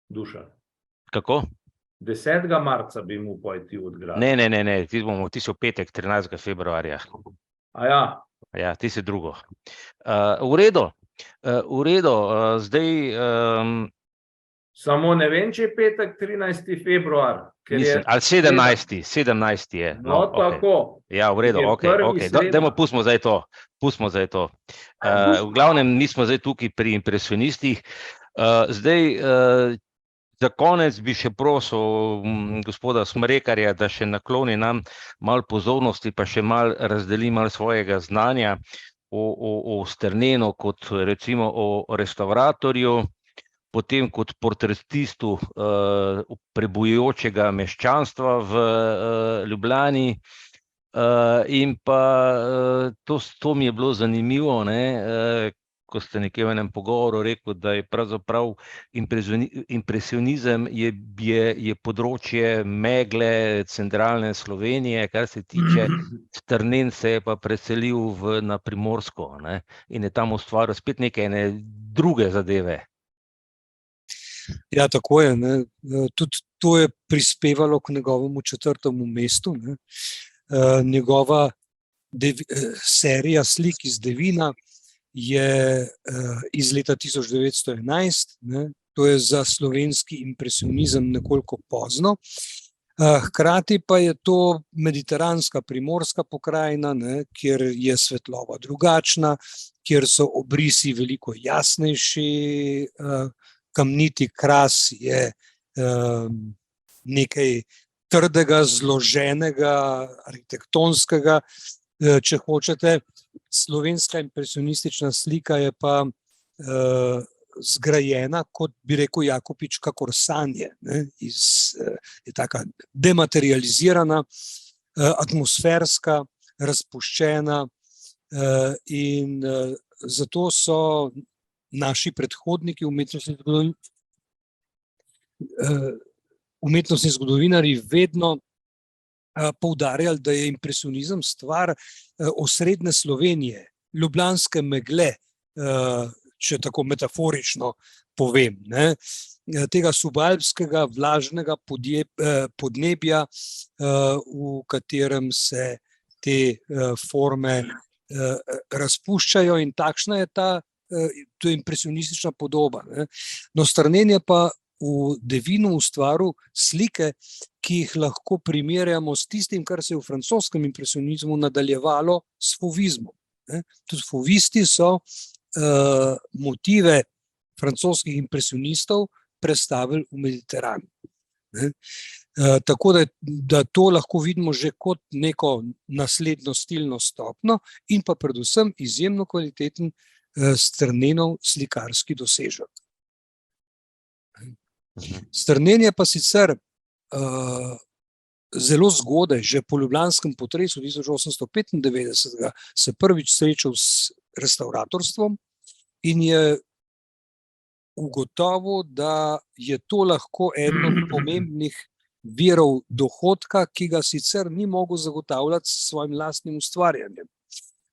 Dušan. Kako? 10. marca bi mu ti od grada. Ne, ti si v petek, 13. februarja. Ja. Ja, ti si drugo. V redu, zdaj... Samo ne vem, če je petek 13. februar. Ali 17. je. No, tako. Ja, v redu, okej. Dajmo, pustimo zdaj to. V glavnem, nismo zdaj tukaj pri impresionistih. Zdaj, za konec bi še prosil gospoda Smrekarja, da še nakloni nam malo pozornosti, pa še malo razdeli malo svojega znanja o strnenu, kot recimo o restauratorju, potem kot portretistu prebujajočega meščanstva v Ljubljani, in pa to mi je bilo zanimivo, ko ste nekje v enem pogovoru rekel, da je pravzaprav impresionizem je področje megle centralne Slovenije, kar se tiče strnen se je pa preselil na Primorsko, in je tam ustvaril spet neke druge zadeve. Ja, tako je. Tudi to je prispevalo k njegovemu 4. mestu. Njegova serija slik iz Devina je iz leta 1911. To je za slovenski impresionizem nekoliko pozno. Hkrati pa je to mediteranska primorska pokrajina, kjer je svetloba drugačna, kjer so obrisi veliko jasnejši, kamniti kras je nekaj trdega, zloženega, arhitektonskega, če hočete, slovenska impresionistična slika je pa zgrajena, kot bi rekel Jakopič, kakor sanje, ne, je taka dematerializirana, atmosferska, razpuščena, in zato so naši predhodniki umetnostni zgodovinarji vedno poudarjali, da je impresionizem stvar osrednje Slovenije, ljubljanske megle, če tako metaforično povem, ne, tega subalpskega, vlažnega podnebja, v katerem se te forme razpuščajo, in takšna je to je impresionistična podoba, ne. No, Strnjen je pa v Devinu ustvaril slike, ki jih lahko primerjamo s tistim, kar se je v francoskem impresionizmu nadaljevalo s fauvizmom, ne. Tudi fauvisti so motive francoskih impresionistov prestavili v Mediteran, ne. Tako da to lahko vidimo že kot neko naslednjo stilno stopnjo in pa predvsem izjemno kvaliteten Strnjenov slikarski dosežek. Strnjen je pa sicer zelo zgodaj, že po ljubljanskem potresu 1895 se prvič srečal s restavratorstvom in je ugotovil, da je to lahko eden od pomembnih virov dohodka, ki ga sicer ni mogel zagotavljati s svojim lastnim ustvarjanjem.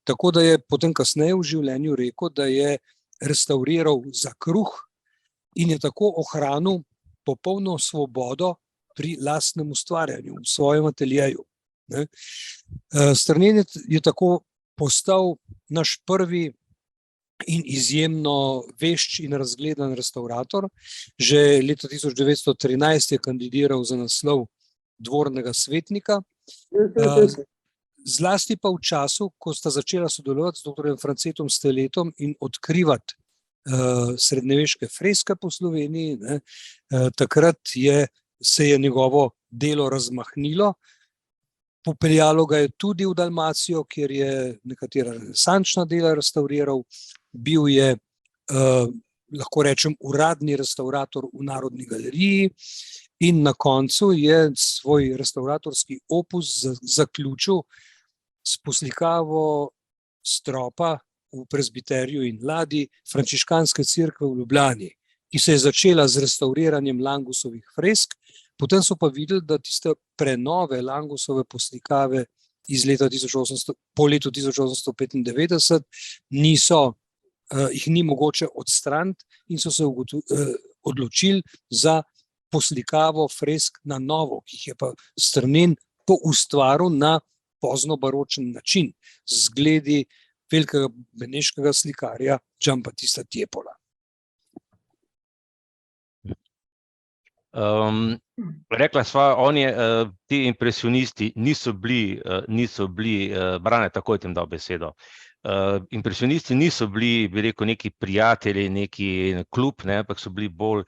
Tako da je potem kasneje v življenju rekel, da je restavriral za kruh in je tako ohranil popolno svobodo pri lastnem ustvarjanju, v svojem ateljeju, ne. Strnjen je tako postal naš prvi in izjemno vešč in razgledan restavrator. Že leta 1913 je kandidiral za naslov dvornega svetnika, zlasti pa v času, ko sta začela sodelovati z doktorjem Francetom Steletom in odkrivati srednjeveške freske po Sloveniji, ne, takrat se je njegovo delo razmahnilo. Popeljalo ga je tudi v Dalmacijo, kjer je nekatera renesančna dela restavriral. Bil je, lahko rečem, uradni restavrator v Narodni galeriji in na koncu je svoj restavratorski opus zaključil s poslikavo stropa v prezbiterju in ladji Frančiškanske cerkve v Ljubljani, ki se je začela z restavriranjem Langusovih fresk, potem so pa videli, da tiste prenove Langusove poslikave iz leta po letu 1895 jih ni mogoče odstraniti in so se odločili za poslikavo fresk na novo, ki jih je pa Strnjen poustvaril na poznobaročen način, z zgledi velikega beneškega slikarja Giambattista Tiepola. Rekla sva, ti impresionisti niso bili, Brane, takoj tem dal besedo. Impresionisti niso bili, bi rekel, neki prijatelji, neki klub, ne, ampak so bili bolj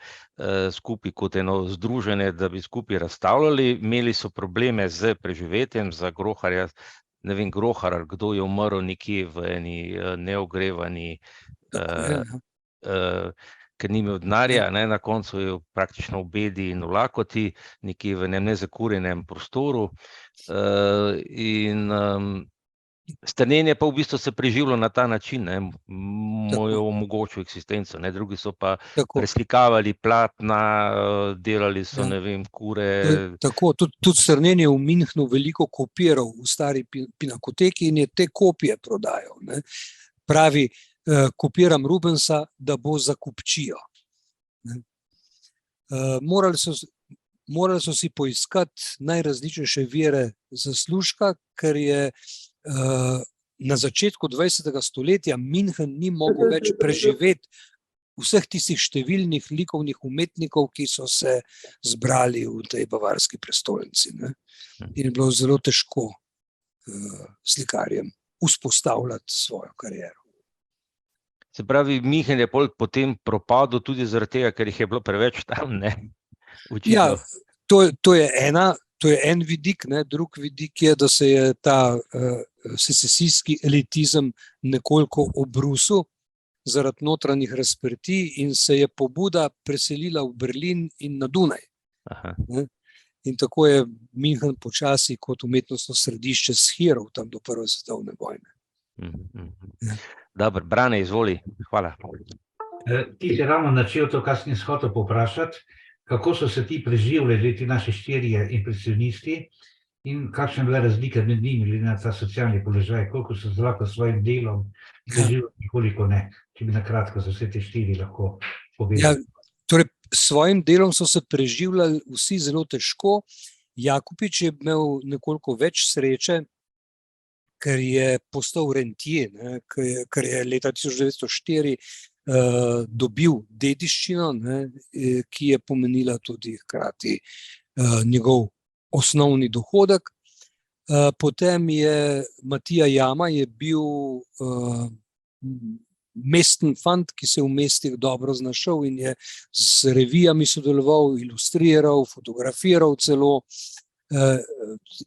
skupaj kot eno združenje, da bi skupaj razstavljali. Imeli so probleme z preživetjem, za groharja, ne vem, grohar, kdo je umrl nekje v eni neogrevani, ker ni imel denarja, ne, na koncu je praktično v bedi in v lakoti, nekje v enem nezakurjenem prostoru. Strnjen je pa v bistvu se preživljal na ta način, ne, mu je omogočil eksistenco, ne, drugi so pa preslikavali platna, delali so, ne vem, kure. Tako, tudi Strnjen je v Münchnu veliko kopiral v stari pinakoteki in je te kopije prodajal, ne. Pravi, kopiram Rubensa, da bo za kupčijo. Morali so si poiskati najrazličnejše vire zaslužka, ker je na začetku 20. stoletja München ni mogel več preživeti vseh tistih številnih likovnih umetnikov, ki so se zbrali v tej bavarski prestolnici, ne. In je bilo zelo težko slikarjem vzpostavljati svojo kariero. Se pravi, München je po tem propadel tudi zaradi tega, ker jih je bilo preveč tam, ne? Ja, to je en vidik, ne, drug vidik je, da se je ta secesijski elitizem nekoliko obrusil zaradi notranjih razprtij in se je pobuda preselila v Berlin in na Dunaj. Aha. In tako je München počasi kot umetnostno središče shiral tam do prve svetovne vojne. Dobro, Brane, izvoli. Hvala. Ti si ravno načel to, kar sem hotel povprašati, kako so se ti preživljali, ti naši štirje impresionisti, in kakšne bile razlike med njimi, glede na ta socialni položaj, koliko so se lahko s svojim delom preživljali, koliko ne. Če bi na kratko za vse te štiri lahko povedali. Ja, torej, s svojim delom so se preživljali vsi zelo težko. Jakopič je imel nekoliko več sreče, ker je postal rentje, ker je leta 1904 dobil dediščino, ki je pomenila tudi hkrati njegov osnovni dohodek. Potem je Matija Jama je bil mestni fant, ki se je v mestih dobro znašel in je z revijami sodeloval, ilustriral, fotografiral celo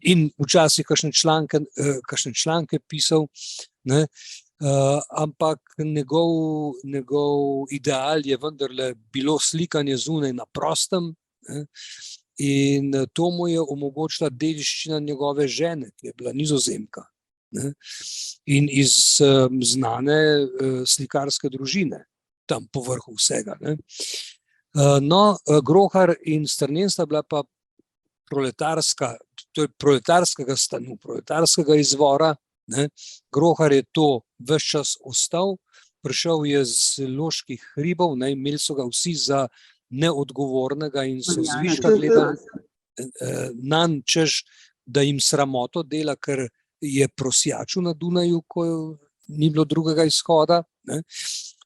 in včasih kakšne članke pisal, ne. Ampak njegov ideal je vendarle bilo slikanje zunaj na prostem, ne. In to mu je omogočila dediščina njegove žene, ki je bila Nizozemka, ne. In iz znane slikarske družine, tam po vrhu vsega, ne. No, Grohar in Strnen sta bila pa proletarska, to je proletarskega stanu, proletarskega izvora, ne. Grohar je to ves čas ostal, prišel je z Loških hribov, ne, imeli so ga vsi za neodgovornega in so zviška gledali nanj, češ, da jim sramoto dela, ker je prosjačil na Dunaju, ko ni bilo drugega izhoda, ne.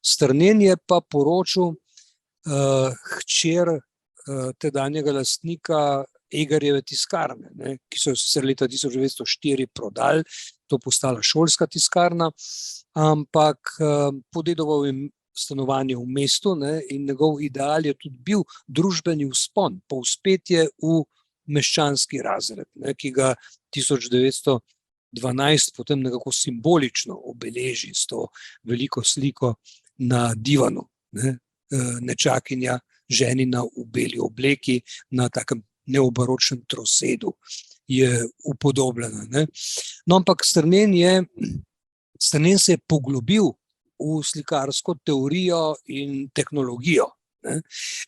Strnen je pa poročil hčer tedanjega lastnika Egarjeve tiskarne, ne, ki so jo sicer leta 1904 prodali, to postala šolska tiskarna, ampak podedoval je stanovanje v mestu, ne, in njegov ideal je tudi bil družbeni vzpon, povzpetje v meščanski razred, ne, ki ga 1912 potem nekako simbolično obeleži s to veliko sliko na divanu, ne, nečakinja ženina v beli obleki na takem neobaročnem trosedu je upodobljena, ne. No, ampak Strnen se je poglobil v slikarsko teorijo in tehnologijo, ne.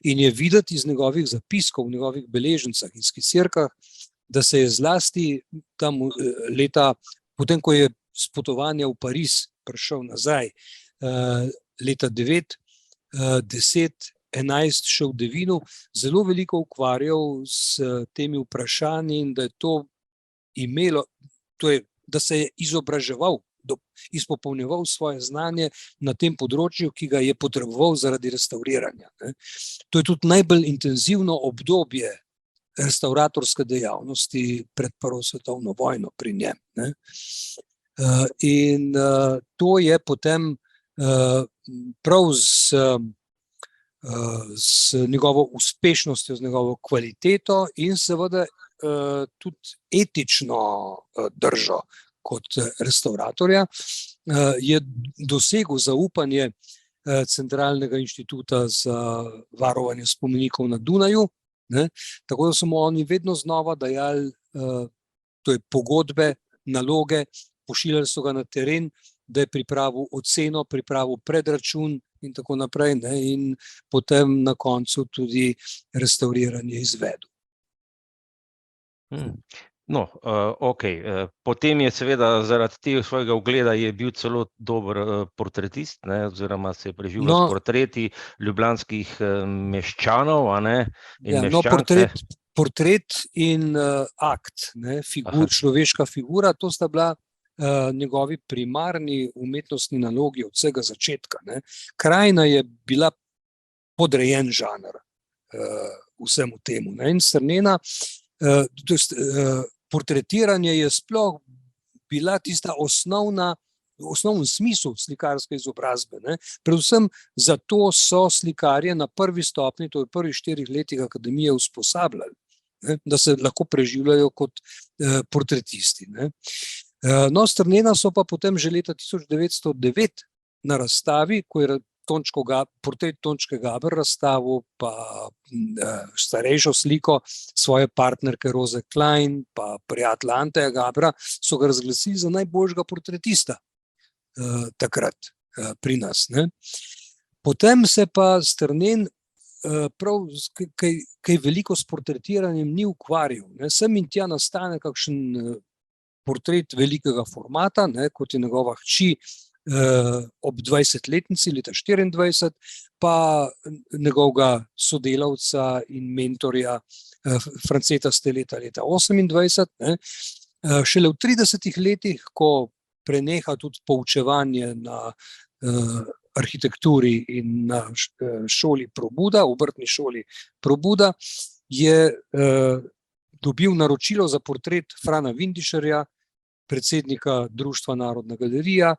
In je videti iz njegovih zapiskov, v njegovih beležencah in skicirkah, da se je zlasti tam leta, potem ko je s potovanja v Pariz prišel nazaj, leta 9, 10, 11 še v Devinu, zelo veliko ukvarjal s temi vprašanji in da je to imelo, to je, da se je izobraževal, izpopolnjeval svoje znanje na tem področju, ki ga je potreboval zaradi restavriranja, ne. To je tudi najbolj intenzivno obdobje restavratorske dejavnosti pred prvo svetovno vojno pri njem, ne. In to je potem prav z njegovo uspešnostjo, z njegovo kvaliteto in seveda tudi etično držo kot restavratorja je dosegel zaupanje Centralnega inštituta za varovanje spomenikov na Dunaju, ne, tako da so mu oni vedno znova dajali to je pogodbe, naloge, pošiljali so ga na teren, da je pripravil oceno, pripravil predračun in tako naprej, ne, in potem na koncu tudi restavriranje izvedel. No, okej. Potem je seveda zaradi tega svojega ugleda je bil celo dober portretist, ne, oziroma se je preživljal s portreti ljubljanskih meščanov, a ne, in meščance. Portret in akt, ne, človeška figura, to sta bila njegovi primarni umetnostni nalogi od vsega začetka, ne. Krajina je bila podrejen žanr vsemu temu, ne, in Strnena, portretiranje je sploh bila tista osnovni smisel slikarske izobrazbe, ne. Predvsem zato so slikarje na prvi stopnji, to je v prvih 4 letih akademije usposabljali, ne, da se lahko preživljajo kot portretisti, ne. No, strnjena so pa potem že leta 1909 na razstavi, ko je portret Tončke Gaber razstavil, pa starejšo sliko svoje partnerke Roze Klein, pa prijatelja Anteja Gabra, so ga razglasili za najboljšega portretista takrat pri nas. Ne. Potem se pa Strnen prav kaj veliko s portretiranjem ni ukvarjal. Ne. Sem in tja nastane kakšen portret velikega formata, ne, kot je njegova hči ob 20-letnici leta 24, pa njegovega sodelavca in mentorja Franceta Steleta leta 28. Ne. Šele v 30 letih, ko preneha tudi poučevanje na arhitekturi in na šoli Probuda, obrtni šoli Probuda, je dobil naročilo za portret Frana Vindišarja, predsednika Društva Narodna galerija,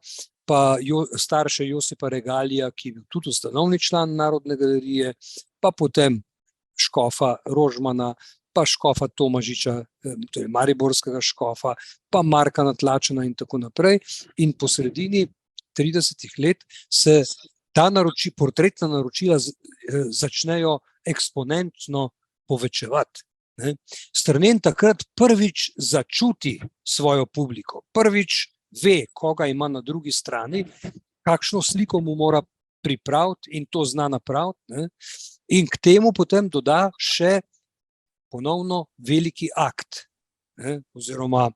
pa starše Josipa Regalija, ki je bil tudi ustanovni član Narodne galerije, pa potem škofa Rožmana, pa škofa Tomažiča, to je mariborskega škofa, pa Marka Natlačena in tako naprej. In po sredini 30 let se ta portretna naročila začnejo eksponentno povečevati. Strnen takrat prvič začuti svojo publiko, prvič ve, koga ima na drugi strani, kakšno sliko mu mora pripraviti in to zna napraviti. In k temu potem doda še ponovno veliki akt, oziroma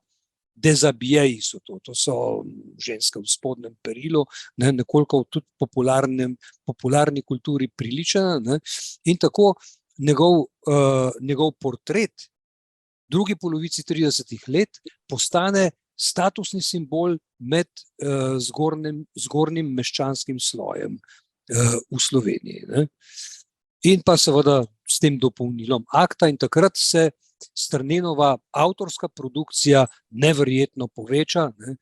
dezabijeji so to. To so ženske v spodnjem perilu, nekoliko tudi popularni kulturi priličena. In tako njegov portret v drugi polovici 30 let postane statusni simbol med zgornjim meščanskim slojem v Sloveniji. Ne. In pa seveda s tem dopolnilom akta, in takrat se Strnenova avtorska produkcija neverjetno poveča. Ne.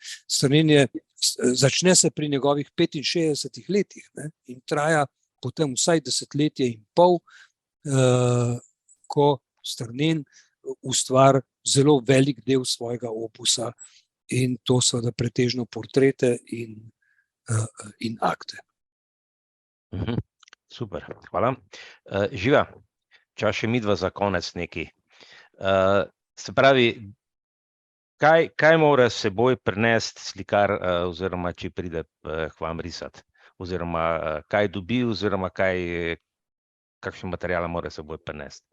Začne se pri njegovih 65 letih, ne, in traja potem vsaj 10 let in pol, ko Strnen ustvari zelo velik del svojega opusa, in to seveda pretežno portrete in akte. Super, hvala. Živa, čas še midva za konec neki. Se pravi, kaj mora s seboj prinesti slikar, oziroma če pride k vam risati? Oziroma kaj dobi, oziroma kakšen material mora s seboj prinesti?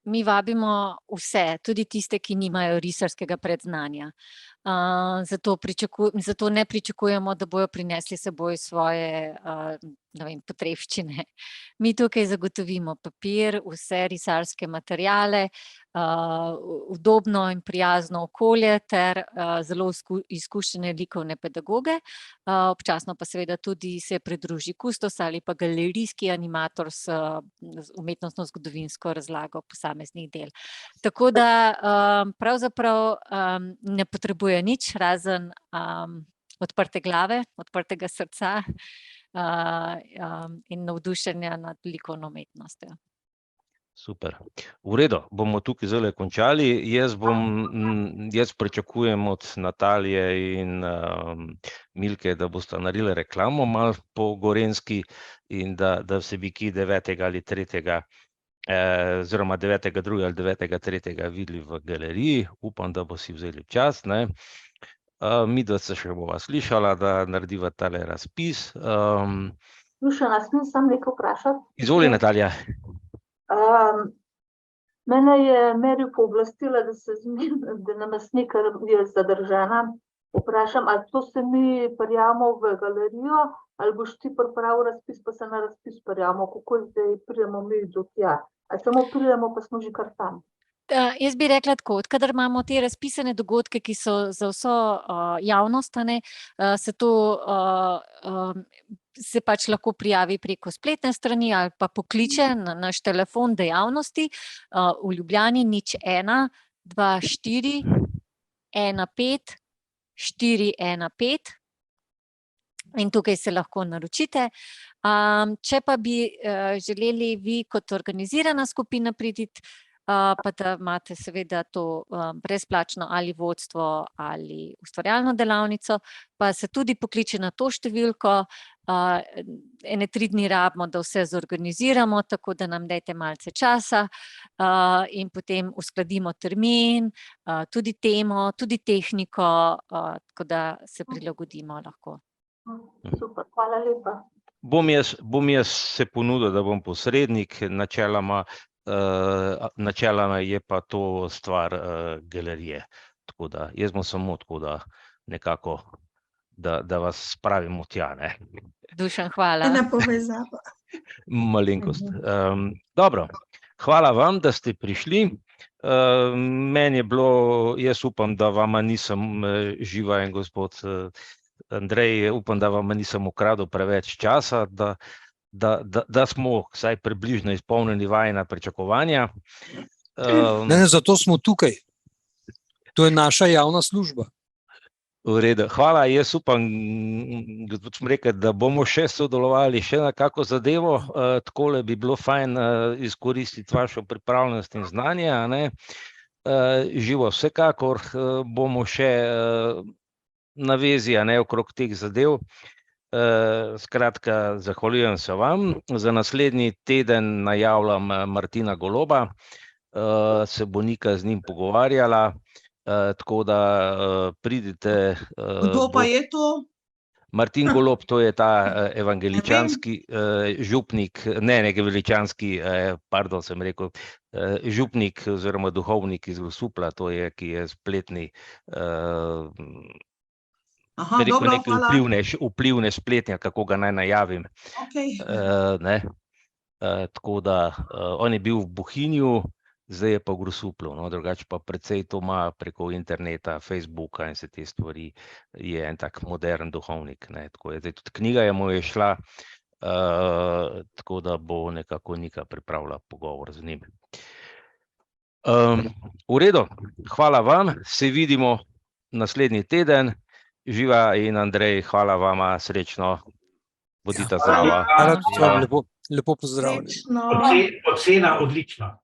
Mi vabimo vse, tudi tiste, ki nimajo risarskega predznanja. Zato ne pričakujemo, da bojo prinesli s seboj svoje potrebščine. Mi tukaj zagotovimo papir, vse risarske materiale, udobno in prijazno okolje ter zelo izkušene likovne pedagoge. Občasno pa seveda tudi se pridruži kustos ali pa galerijski animator s umetnostno-zgodovinsko razlago posameznih del. Tako da pravzaprav ne potrebuje nič, razen odprte glave, odprtega srca in navdušenja nad likovno umetnostjo. Super. V redu, bomo tukaj zdaj končali. Jaz pričakujem od Natalije in Milke, da boste naredili reklamo malo po gorenjski in da se bi ki 9. ali 3. oziroma 9.2. ali 9.3. videli v galeriji. Upam, da bo si vzeli čas. Midva se še bova slišala, da narediva tale razpis. Dušana, smem samo nekaj vprašati? Izvoli, Natalija. Mene je Meri pooblastila, da namestnik je zadržana. Vprašam, ali to se mi prijavimo v galerijo, ali boš ti pripravil razpis, pa se na razpis prijavimo, kako zdaj pridemo mi do tja. Ali samo pridemo, pa smo že kar tam. Jaz bi rekla tako, kadar imamo te razpisane dogodke, ki so za vso javnost, se pač lahko prijavi preko spletne strani ali pa pokliče na naš telefon dejavnosti v Ljubljani 01 24 15 415 in tukaj se lahko naročite. Če pa bi želeli vi kot organizirana skupina priti pa da imate seveda to brezplačno ali vodstvo ali ustvarjalno delavnico, pa se tudi pokliče na to številko. 1-3 dni rabimo, da vse zorganiziramo, tako da nam dajte malce časa in potem uskladimo termin, tudi temo, tudi tehniko, tako da se prilagodimo lahko. Super, hvala lepa. Bom jaz se ponudil, da bom posrednik, načeloma je pa to stvar galerije. Tako da jaz bom samo tako, da nekako, da vas spravimo tja, ne. Dušan, hvala. Ena povezava. Malenkost. Dobro, hvala vam, da ste prišli. Meni je bilo, jaz upam, da vama nisem, Živa in gospod Andrej, upam, da vama nisem ukradel preveč časa, da smo vsaj približno izpolnili vajina pričakovanja. Ne, zato smo tukaj. To je naša javna služba. V redu, hvala, jaz upam, gospod Smrekar, da bomo še sodelovali še na kako zadevo, takole bi bilo fajn izkoristiti vašo pripravljenost in znanje, a ne. Živo, vsekakor bomo še na vezi, a ne, okrog teh zadev. Skratka, zahvaljujem se vam. Za naslednji teden najavljam Martina Goloba, se bo Nika z njim pogovarjala. Tako da pridite. Kdo pa je to? Martin Golob, to je ta evangeličanski župnik, ne evangeličanski, pardon, sem rekel, župnik oziroma duhovnik iz Grosuplja, to je, ki je spletni, vplivne spletnja, kako ga naj najavim. Tako da on je bil v Bohinju, zdaj je pa v Grosuplju, no, drugače pa precej to ima preko interneta, Facebooka in se te stvari, je en tak modern duhovnik, ne, tako je. Zdaj tudi knjiga je mu je šla, tako da bo nekako Nika pripravila pogovor z njim. V redu, hvala vam, se vidimo naslednji teden. Živa in Andrej, hvala vama, srečno, bodite zdrava. Lepo pozdravljeni. Srečno. Ocena odlična.